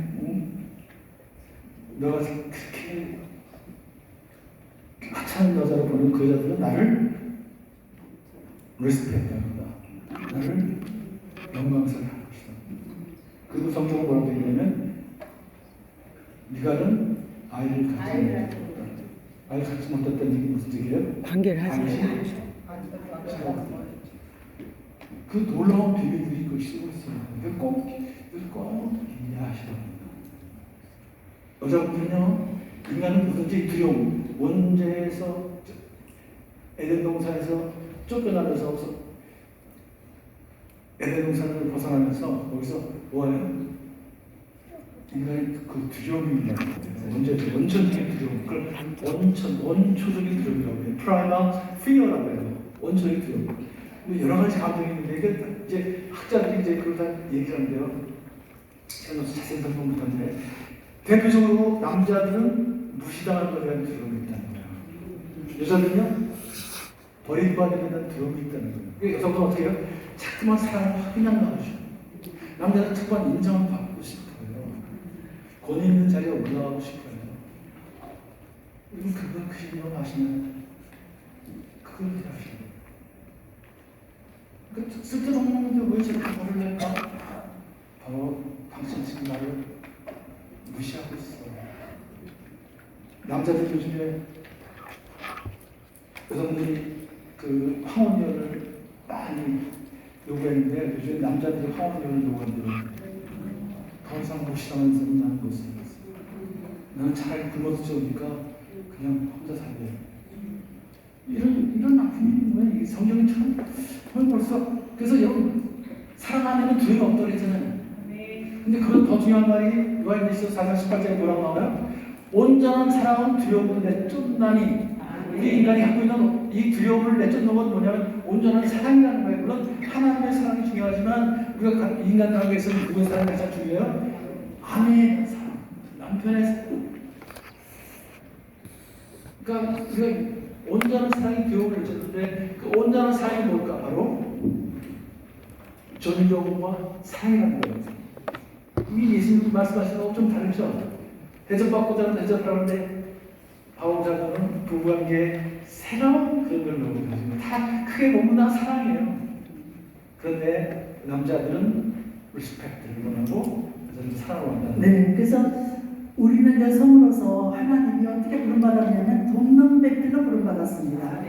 [SPEAKER 1] 너가 그렇게 하찮은 여자로 보는 그 여자들은 나를 리스펙트한다. 나를 영광스러워 할 것이다. 그리고 성경은 뭐라고 얘기하냐면 미가는 아이를 갖지 못했다. 아이를 갖지 못했다는 얘기 무슨 얘기예요?
[SPEAKER 2] 관계를 하지.
[SPEAKER 1] 그 놀라운 비밀들이 그 쓰고 있어요. 꼭 이해하셔야 합니다. 여자분은요, 인간은 뭐든지 두려움, 원죄에서 에덴 동산에서 쫓겨나면서 에덴 동산을 벗어나면서 거기서 뭐하냐? 인간의 그 두려움이 있는 거예요. 원천적인 두려움, 그걸 원초적인 두려움이라고 해요. 프라이머 피어라고 해요. 원초적인 두려움. 여러 가지 감정이 있는데 이게 이제 학자들이 이제 그러다 얘기를 하는데요. 제가 자세히 설명 못하는데 대표적으로 남자들은 무시당하는 것에 대한 두려움이 있다는 거예요. 여자들은요 버림받는 것에 대한 두려움이 있다는 거예요. 그러니까 여성은 어떻게 해요? 자꾸만 사랑을 확인하는 거죠. 남자는 자꾸만 인정을 받고 싶어요. 권위 있는 자리에 올라가고 싶어요. 그걸 그리워 하시면 그걸 필요하시죠. 쓸데없는데 왜 저렇게 화를 낼까? 바로 당신 지금 나를 무시하고 있어. 남자들 요즘에 여성들이 그 황혼녀를 많이 요구했는데 요즘에 남자들이 황혼녀를 요구한대요. 더 이상 무시당하는 사람 나는 못 살겠어. 나는 차라리 굶어서 좋으니까 그냥 혼자 살래. 이런 아픔이 있는 거예요. 이게 성경이 참 벌써 그래서 여러분 사랑 안에는 두려움이 없다고 그랬잖아요. 근데 그건 더 중요한 말이 요한일서 4장 18절에 뭐라고 나와요? 온전한 사랑은 두려움을 내쫓나니 우리 인간이 갖고 있는 이 두려움을 내쫓는 건 뭐냐면 온전한 사랑이라는 거예요. 물론 하나님의 사랑이 중요하지만 우리가 인간 관계에서는 누구의 사랑이 가장 중요해요? 아내의 사랑, 남편의 사랑. 그러니까 우리가 온전한 사랑이 두려움을 내쫓는데 그 온전한 사랑이 뭘까? 바로 존경과 사랑이라는 거예요. 이게 예수님 말씀하시는 거하고 좀 다르죠? 대접받고자 하는 대접하는데 바울자는 부부관계에 새로운 그런 걸 넣어가지고 다 크게 보면 다 사랑이에요. 그런데 남자들은 리스펙트를 원하고 여자들은 사랑을 원한다.
[SPEAKER 3] 네, 그래서 우리는 여성으로서 하나님이 어떻게 부름받았냐면 돕는 부름받았습니다.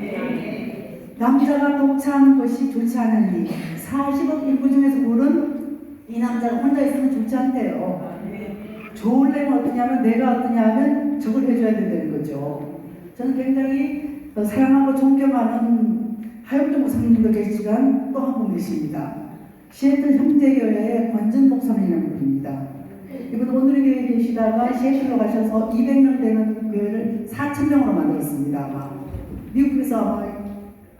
[SPEAKER 3] 남자가 독차하는 것이 좋지 않으니 40억 인구 중에서 고른 이 남자가 혼자 있으면 좋지 않대요. 좋으려면 어떠냐면 내가 어떠냐면 저걸 해줘야 된다는 거죠. 저는 굉장히 사랑하고 존경하는 하영주 목사님도 계시지만 또 한 분 계십니다. 시애틀 형제교회의 권준 목사님이라는 분입니다. 이분 오늘의 교회에 계시다가 시애틀로 가셔서 200명 되는 교회를 4,000명으로 만들었습니다. 아마 미국에서 아마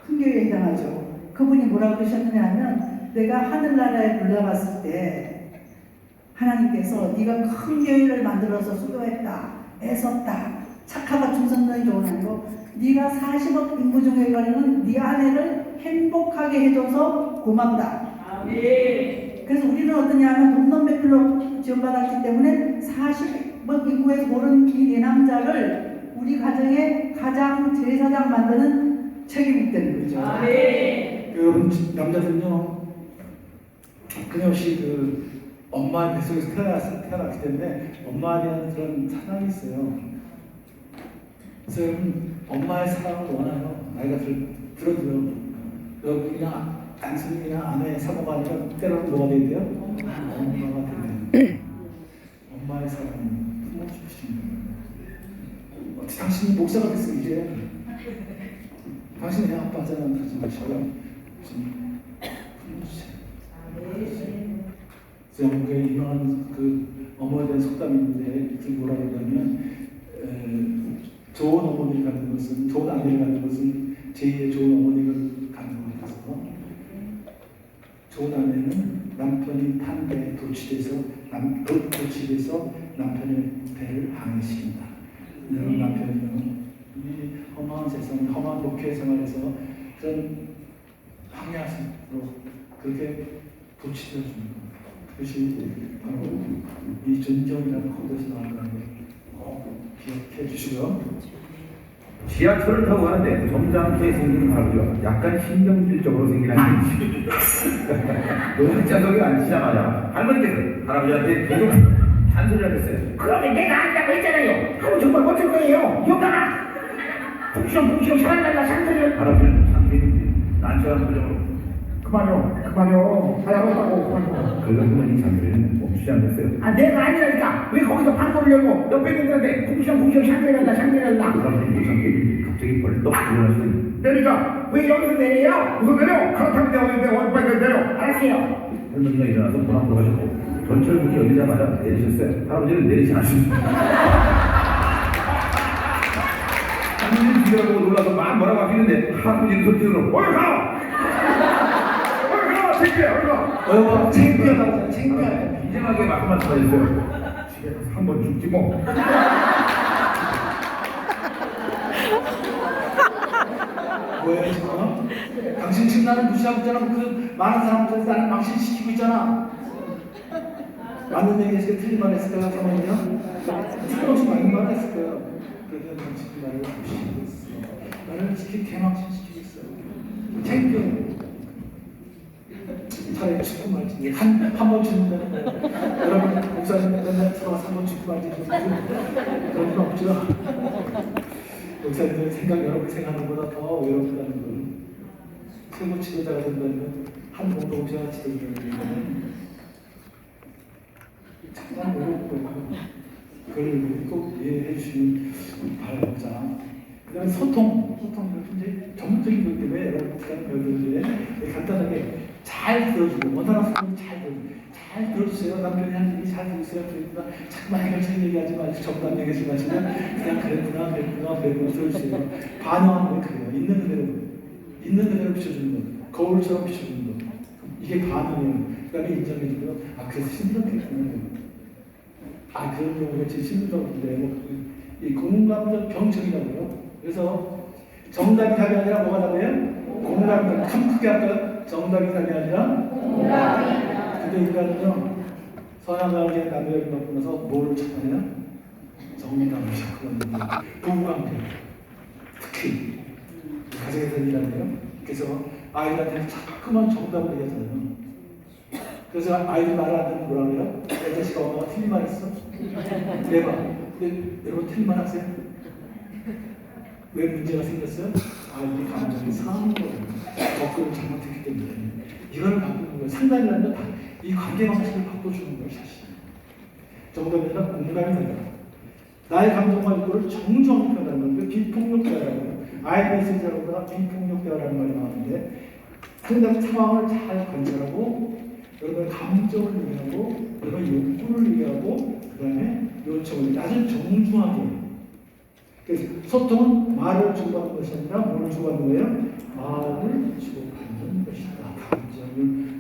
[SPEAKER 3] 큰 교회에 해당하죠. 그분이 뭐라고 그러셨느냐 하면 내가 하늘나라에 올라갔을 때 하나님께서 네가 큰 교회를 만들어서 수고했다, 애썼다, 착하고 충성되는 좋은 아니고 네가 40억 인구 중에 가는 네 아내를 행복하게 해줘서 고맙다. 그래서 우리는 어떠냐면 돈넘배필로 지원받았기 때문에 40억 인구에서 고른 이 네 남자를 우리 가정의 가장 제사장 만드는 책임이 되는 거죠.
[SPEAKER 1] 여러분 남자들은요 끊임없이 그 엄마의 뱃속에서 태어났기 때문에 엄마에 대한 그런 사랑이 있어요. 그래서 여러분 엄마의 사랑을 원하요. 나이가 들어도요. 여러분 그냥 단순히 그냥 아내 사모가 아니라 때로는 뭐가 돼야 돼요? 엄마가 돼야 돼요. 엄마의 사랑을 품어주시는 거예요. 당신이 목사가 됐으면 이제 당신이 그냥 아빠잖아 그러지 마시고요. 그래서 영국에 유명한 그 어머니에 대한 속담이 있는데 그게 뭐라고 하냐면 좋은 어머니를 갖는 것은 좋은 아내를 갖는 것은 제2의 좋은 어머니를 갖는 것이라서 좋은 아내는 남편이 탄 배에 도취돼서 남편의 배를 항해시킨다. 이런 남편은 이 험한 세상, 험한 목회 생활에서 그런 항해하심으로 그렇게 도취되어 주는 것. 그것이 바로 이 존경이라는 코드에서 나오는 걸 꼭 기억해 주시고요.
[SPEAKER 5] 지하철을 타고 가는데 점잖게 생긴 하루요. 약간 신경질적으로 생긴 할머니. 너무 뒷좌석에 앉히자마자 할머니께서 할아버지한테 계속 한소리를 했어요.
[SPEAKER 6] 그러면 내가 아니라고 했잖아요. 하루 정말 못할 거예요. 용감아. 붕시렁 살아날라 상태를.
[SPEAKER 5] 할아버지는 상태인지 난처한 표정으로
[SPEAKER 6] 그만요. 하라고 그만요.
[SPEAKER 5] 그 할머니 잔소리는 멈추지 않았어요.
[SPEAKER 6] 아 내가 아니라니까. 왜 거기서 방법을 열고 옆에 있는 건데 붕시렁 상태날라.
[SPEAKER 5] 할아버지는 못 참게 갑자기 벌떡 일어나시더니
[SPEAKER 6] 내리자. 왜 여기서 내려요? 우선 내려. 그렇다면 내가 어디 빨리 내려. 알았어요.
[SPEAKER 5] 할머니가 일어나서 문 앞으로 가셨고 전철 문이 열리자마자 내리셨어요. 할아버지는 내리지 않으셨습니다. 할머니는 뒤돌아보고 놀라서 막 뭐라고 하시는데 할아버지는 손등으로 어이 가!
[SPEAKER 1] 창피하다. 창피하다.
[SPEAKER 5] 이상하게 말씀만 하셨어요. 집에 가서 한번 죽지 뭐.
[SPEAKER 1] 뭐예요 지금? 당신 지금 나를 무시하고 있잖아. 그 많은 사람들이 나를 망신시키고 있잖아. 맞는 얘기했을 때 틀린 말 했을 거야 사모님이요? 틀림없이 맞는 말 했을 거야. 그러면 당신이 나를 무시하고 있어. 나를 지금 개망신시키고 있어. 창피해. 차라리 죽고 말지. 한번 죽는다는 거예요. 여러분 목사님 맨날 들어와서 한번 죽고 말지. 그런 건 없죠. 목사님들 생각 여러분 생각하는 것보다 더 외롭다는 걸. 최고 지도자가 된다면 한 공동체가 지도자는 정말 외롭고요. 그걸 꼭 이해해 주시면 바랍니다. 그 다음에 소통을 굉장히 전문적인 거기 때문에 여러분 시간 배우는데 간단하게 잘 들어주고 원하는 소통을 잘 들어주세요. 남편이 하는 얘기 잘 들으세요. 그러니까 자꾸만 해결책 얘기하지 마시고 정답 얘기하지 마시고 그냥 그랬구나 들어주세요. 반응하는 게 그래요. 있는 그대로 비춰주는 거. 거울처럼 비춰주는 거. 이게 반응이에요. 그 다음에 인정해주고요. 아 그래서 힘들었겠구나. 아 그런 경우가 제일 힘들었는데 이 공감적 병증이라고요. 그래서 정답이 답이 아니라 뭐가 답이에요? 공감이 참 크게 할까요? 정답이 답이 아니라 공감이. 근데 인간은요 서양과의 남녀를 갖고 나서 뭐를 찾아내요? 정답을 찾거든요. 부부관계 특히 가정에서 일하는데요. 그래서 아이들한테 자꾸만 정답을 얘기하잖아요. 그래서 아이들 말을 안 듣는 뭐라 그래요? 내 자식아 엄마가 틀린 말 했어? 내봐. 근데 여러분 틀린 말 하세요? 왜 문제가 생겼어요? 아이들이 감정이 상한 거예요. 거꾸로 잘못했기 때문에. 이걸 바꾸는 거예요. 상담이라는 건 이 관계 방식을 바꿔주는 거예요. 사실. 정답이 아니라 공감이 된다. 나의 감정과 이거를 정정히 표현하는 거예요. 비폭력 대화라는 거예요. 아이메시지라고보다 비폭력 대화라는 말이 나오는데 상담 상황을 잘 관찰하고 여러분의 감정을 얘기하고 여러분의 욕구를 얘기하고 그 다음에 요청을 아주 정중하게. 그래서 소통은 말을 주고받는 것이 아니라 뭘 주고받는 거예요? 마음을 주고받는 것이다. 감정을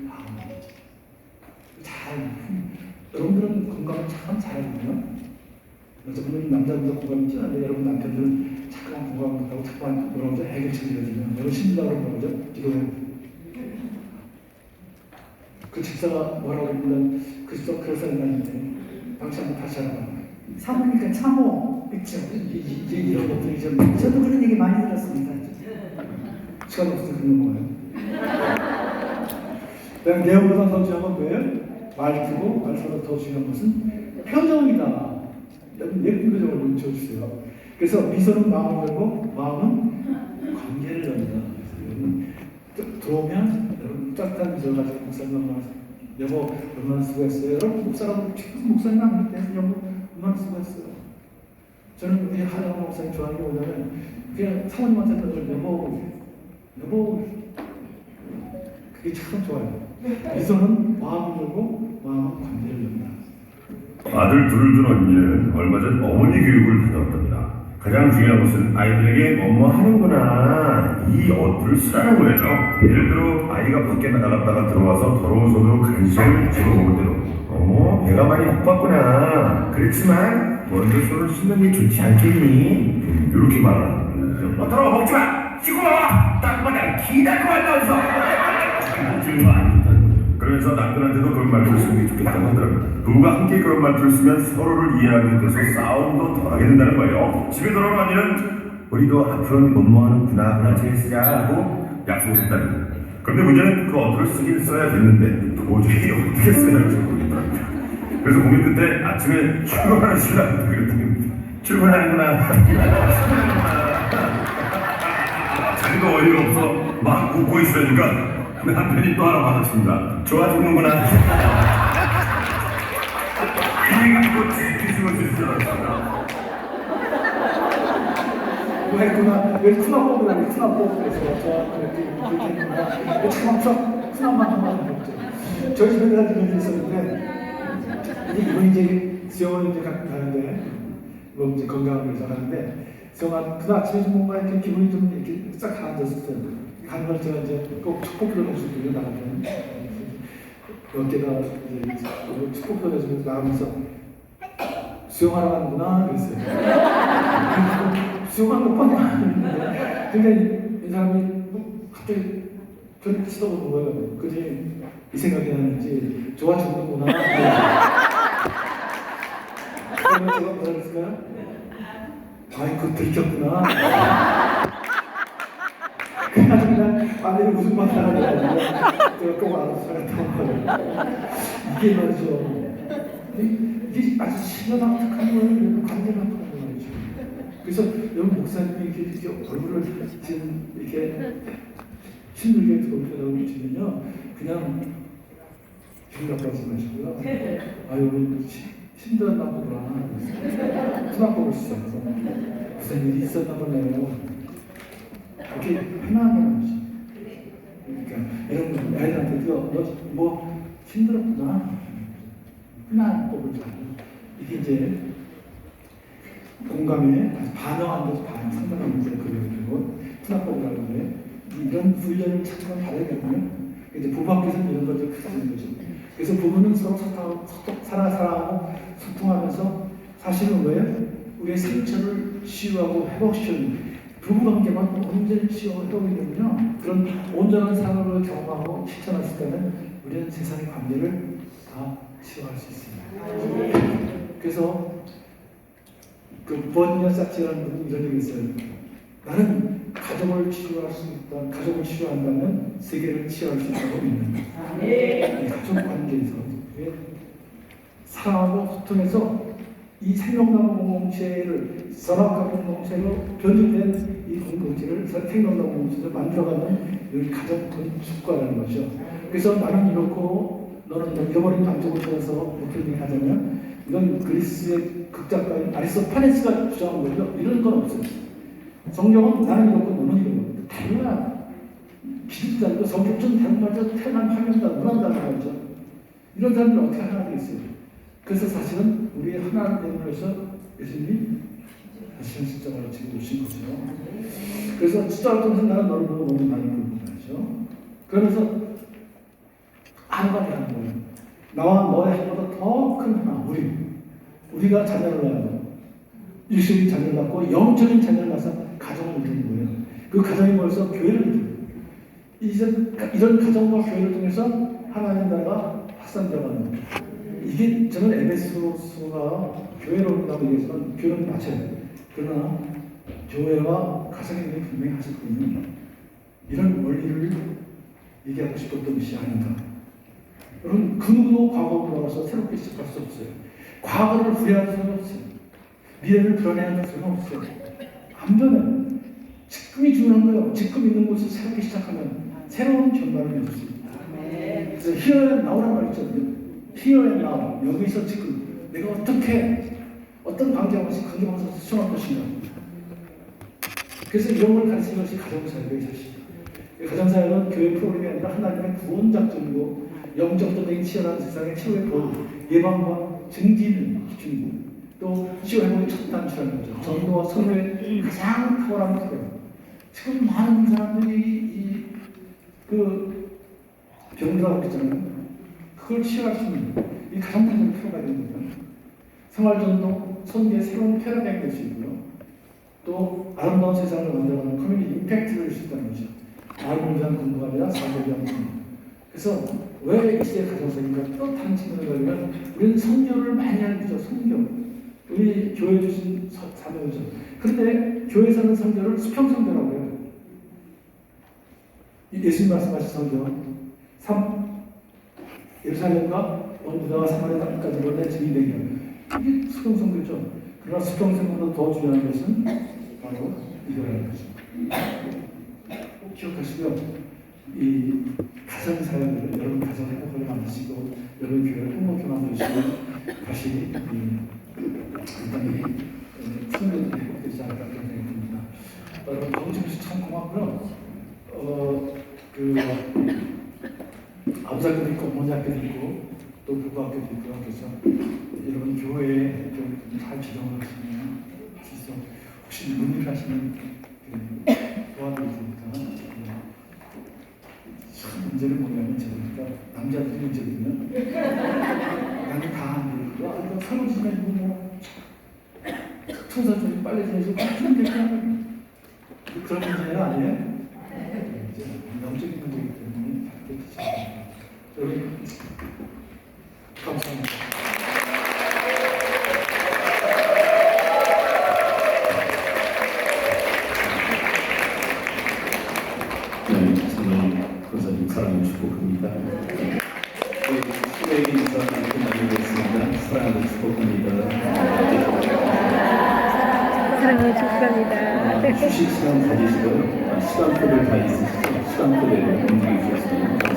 [SPEAKER 1] 여러분들은 공감을 참 잘하거든요. 여러분 남자분들 공감이 진한데 여러분 남편들은 잠깐 공감 못하고 잠깐 뭐라고 하죠? 해결책을 내주면 여러분 신부라고 뭐라고 하죠? 이거예요. 그 집사가 뭐라고 했는데 그 집사가 그럴 사람인데 당시 한번 다시 하라고
[SPEAKER 3] 사모니까 참어.
[SPEAKER 1] 그렇죠. 이런 것들이 좀
[SPEAKER 3] 저도 그런 얘기 많이 들었습니다.
[SPEAKER 1] 시간 없어서 그냥 넘어가요. 그냥 내용보다 더 중요한 건 뭐예요? 말투고 말투보다 더 중요한 것은 표정이다. 예쁜 표정을 지어주세요. 그래서 미소는 마음을 열고 마음은 관계를 연다. 들어오면 여러분 따뜻한 미소를 가지고 목사님 얼마나 여보 얼마나 수고했어요. 여러분 목사님 안 할 때 여보 얼마나 수고했어요. 저는 우리 하나님 목사님 좋아하는 게 뭐냐면 그냥 사모님한테 여보 그게 참 좋아요. 미소는 마음을 열고 마음은 관계를 연다.
[SPEAKER 5] 아들 둘을 둔 언니는 얼마 전 어머니 교육을 다녀왔답니다. 가장 중요한 것은 아이들에게 뭐뭐 하는구나 이 어투를 쓰라는 거예요. 예를 들어 아이가 밖에 나갔다가 들어와서 더러운 손으로 간식을 집어먹을 때도 배가 많이 고팠구나. 그렇지만 먼저 손을 씻는 게 좋지 않겠니? 이렇게 말하는 거예요. 더러워 먹지마! 씻고 나와! 땅바닥 기다리고 왔다 어디서! 그러면서 남편한테도 그런 말투를 쓰는 게 좋겠다고 하더라고요. 부부가 함께 그런 말투를 쓰면 서로를 이해하게 돼서 싸움도 덜하게 된다는 거예요. 집에 돌아온 언니는 우리도 앞으로는 뭐뭐하는구나 그렇게 쓰자 하고 약속을 했다는 거예요. 그런데 문제는 그 어투를 쓰긴 써야 됐는데 도저히 어떻게 써야 할지 모르겠더라고요. 그래서 고민 끝에 아침에 출근하는 신랑한테 그랬더니 출근하는구나 자기도 어이가 없어 막 웃고 있으니까 남편이 또 하나 받았습니다. 좋아 죽는구나. 이거 뒤집어 주시더라고요.
[SPEAKER 1] 왜 쿠나뽀를 하니 쿠나뽀 그래서 그렇게 했구나. 참 쿠나만 하면 없죠. 저희 집에 사는 일이 있었는데 이분 이제 수영을 이제 가는데 뭐 이제 건강을 위해서 가는데 수영아 그 아침에 좀 뭔가 이렇게 기분이 좀 이렇게 싹 가라앉았었어요. 가는 걸 제가 이제 꼭 축복기도 해주고 나가면 어깨가 이제 축복기도 해주면서 나가면서 수영하러 가는구나 그랬어요. 수영하는 것 뻔히 근데 이 사람이 갑자기 저를 쳐다보는 거예요. 그지 이 생각이 나는지 좋아 죽는구나. 그러면 제가 뭐라 그랬을까요? 아이고 들켰구나. 그냥 아내를 무슨 말 하냐고 제가 꼭 알아서 살았던 거예요. 이게 말이죠. 이게 아주 신선한 착한 거예요. 관계가 하는 말이죠. 그래서 여러분 목사님이 이렇게 얼굴을 지금 이렇게 힘들게 들어오려고 하시면요 그냥 생각하지 마시고요. 아유 힘들었나 보구나. 수납법을 쓰셔서 무슨 일이 있었나 보네요. 이렇게 편하게 하죠. 그러니까 여러분 아이들한테도 뭐 힘들었구나. 편한 법을 잘. 이게 이제 공감에 반응하는 것도 상당한 문제가 그리고 편한법이라고 하는데 이런 훈련을 참고를 받아야겠군요. 이제 부부 앞에서는 이런 것들 크게 하는 거죠. 그래서 부부는 서로 사랑하고 소통하면서 사실은 뭐예요? 우리의 상처를 치유하고 회복시키는 부부관계만 온전히 치유하거든요. 그런 온전한 사랑을 경험하고 실천했을 때는 우리는 세상의 관계를 다 치유할 수 있습니다. 그래서 그 번녀 사치라는 분이 이런 얘기 있어요. 나는 가족을 치유할 수 있다. 가족을 치유한다면 세계를 치유할 수 있다고 믿는다. 가족 관계에서 사랑하고 소통해서 이 생명나무 공동체를 선악과 공동체로 변질된 이 공동체를 생명나무 공동체를 만들어가는 이 가장 큰 축과라는 거죠. 그래서 나는 이렇고 너는 잃어버린 감정을 찾아서 목표를 하자면 이건 그리스의 극작가인 아리스토파네스가 주장한 거죠. 이런 건 없어요. 성경은 나는 이렇고 너는 이렇고 달라. 기술자도 성격전 다른 말죠. 태어난 화면다 문한다는 거죠. 이런 사람들 어떻게 하나 되겠어요. 그래서 사실은 우리 하나님을 위해서 예수님이 다시 십자가를 지고 오신 거죠. 그래서 십자가를 통해서 나는 너를 보고 너무 많이 부르는 거죠. 그러면서 한마디 하는 거예요. 나와 너의 하나보다 더 큰 하나, 우리가 자녀를 낳아요. 일식인 자녀를 낳고 영적인 자녀를 낳아서 가정을 이루는 거예요. 그 가정이 모여서 교회를 이루는 거예요. 이런 가정과 교회를 통해서 하나님 나라가 확산되어가는 거예요. 이게 저는 에베소서가 교회로 온다고 얘기해서는 교회는 맞아요. 그러나 교회와 가정의 일이 분명히 하셨거든요. 이런 를 얘기하고 싶었던 것이 아닌가. 여러분, 그 누구도 과거로 돌아가서 새롭게 시작할 수 없어요. 과거를 후회할 수는 없어요. 미래를 불안해할 수는 없어요. 반면에 지금이 중요한 거예요. 지금 있는 곳을 새롭게 시작하면 새로운 결말을 맺을 수 있다. 그래서 here and now란 말이죠. here and now. 여기서 지금 내가 어떻게 어떤 관계방식 수행할 것인가. 그래서 이런 걸 가르치는 것이 가정사역의 사실입니다. 가정사역은 교회 프로그램이 아니라 하나님의 구원작전이고 영적도덕이 치열한 세상의 최후의 법, 예방과 증진을 기준이고 또 치유회복의 첫 단추라는 거죠. 전도와 선교의 가장 탁월한 거예요. 지금 많은 사람들이 병들어가고 있잖아요. 그걸 치유할 수 있는 이 가정사역을 필요가 있는 거예요. 생활전도, 선교의 새로운 패러다임이 될 수 있고요. 또 아름다운 세상을 만들어가는 커뮤니티 임팩트를 줄 수 있다는 거죠. 마음을 위한 공부가 아니라 사회를 위한 공부. 그래서 왜 이 시대 가정사역인가 또 다른 측면을 보면 우리는 선교를 많이 하는 거죠. 선교. 우리 교회 주신 사명이죠. 그런데 교회에서는 선교를 수평선교라고 해요. 예수님 말씀하신 선교. 예루살렘과 유다와 사마리아 땅까지로 내 증인이 되게 이게 수평선교죠. 그러나 수평선교보다 더 중요한 것은 바로 이거라는 거죠. 꼭 기억하시고요. 이 가정사역을 여러분 가정 행복을 만드시고 여러분 교회를 행복하게 만드시고 다시 이 땅이 승리를 행복되지 않을까 그런 생각이 듭니다. 여러분 정주씨 참 고맙고요. 아버지 학교도 있고 어머니 학교도 있고 또 부부 학교도 있고 그래서 여러분 교회에 좀 잘 지정을 하시면 하시죠. 혹시 문의를 하시면 도와드리니까 참 문제를 뭐냐면 제가 남자들이 문제거든요. 나는 다 안 되고 이거 설거지면 뭐 청소 좀 빨래 좀 해서 좀 되면 그런 문제는 아니에요. 이제 영적인 문제이기 때문에 여러분 감사합니다.
[SPEAKER 7] 선생님 사랑을 축복합니다. 수고의 인사 나누겠습니다. 사랑을 축복합니다.
[SPEAKER 2] 사랑을 축복합니다.
[SPEAKER 7] 휴식 시간 가지시고요. 시간표를 다 있으시죠? 시간표대로 움직이셨습니다.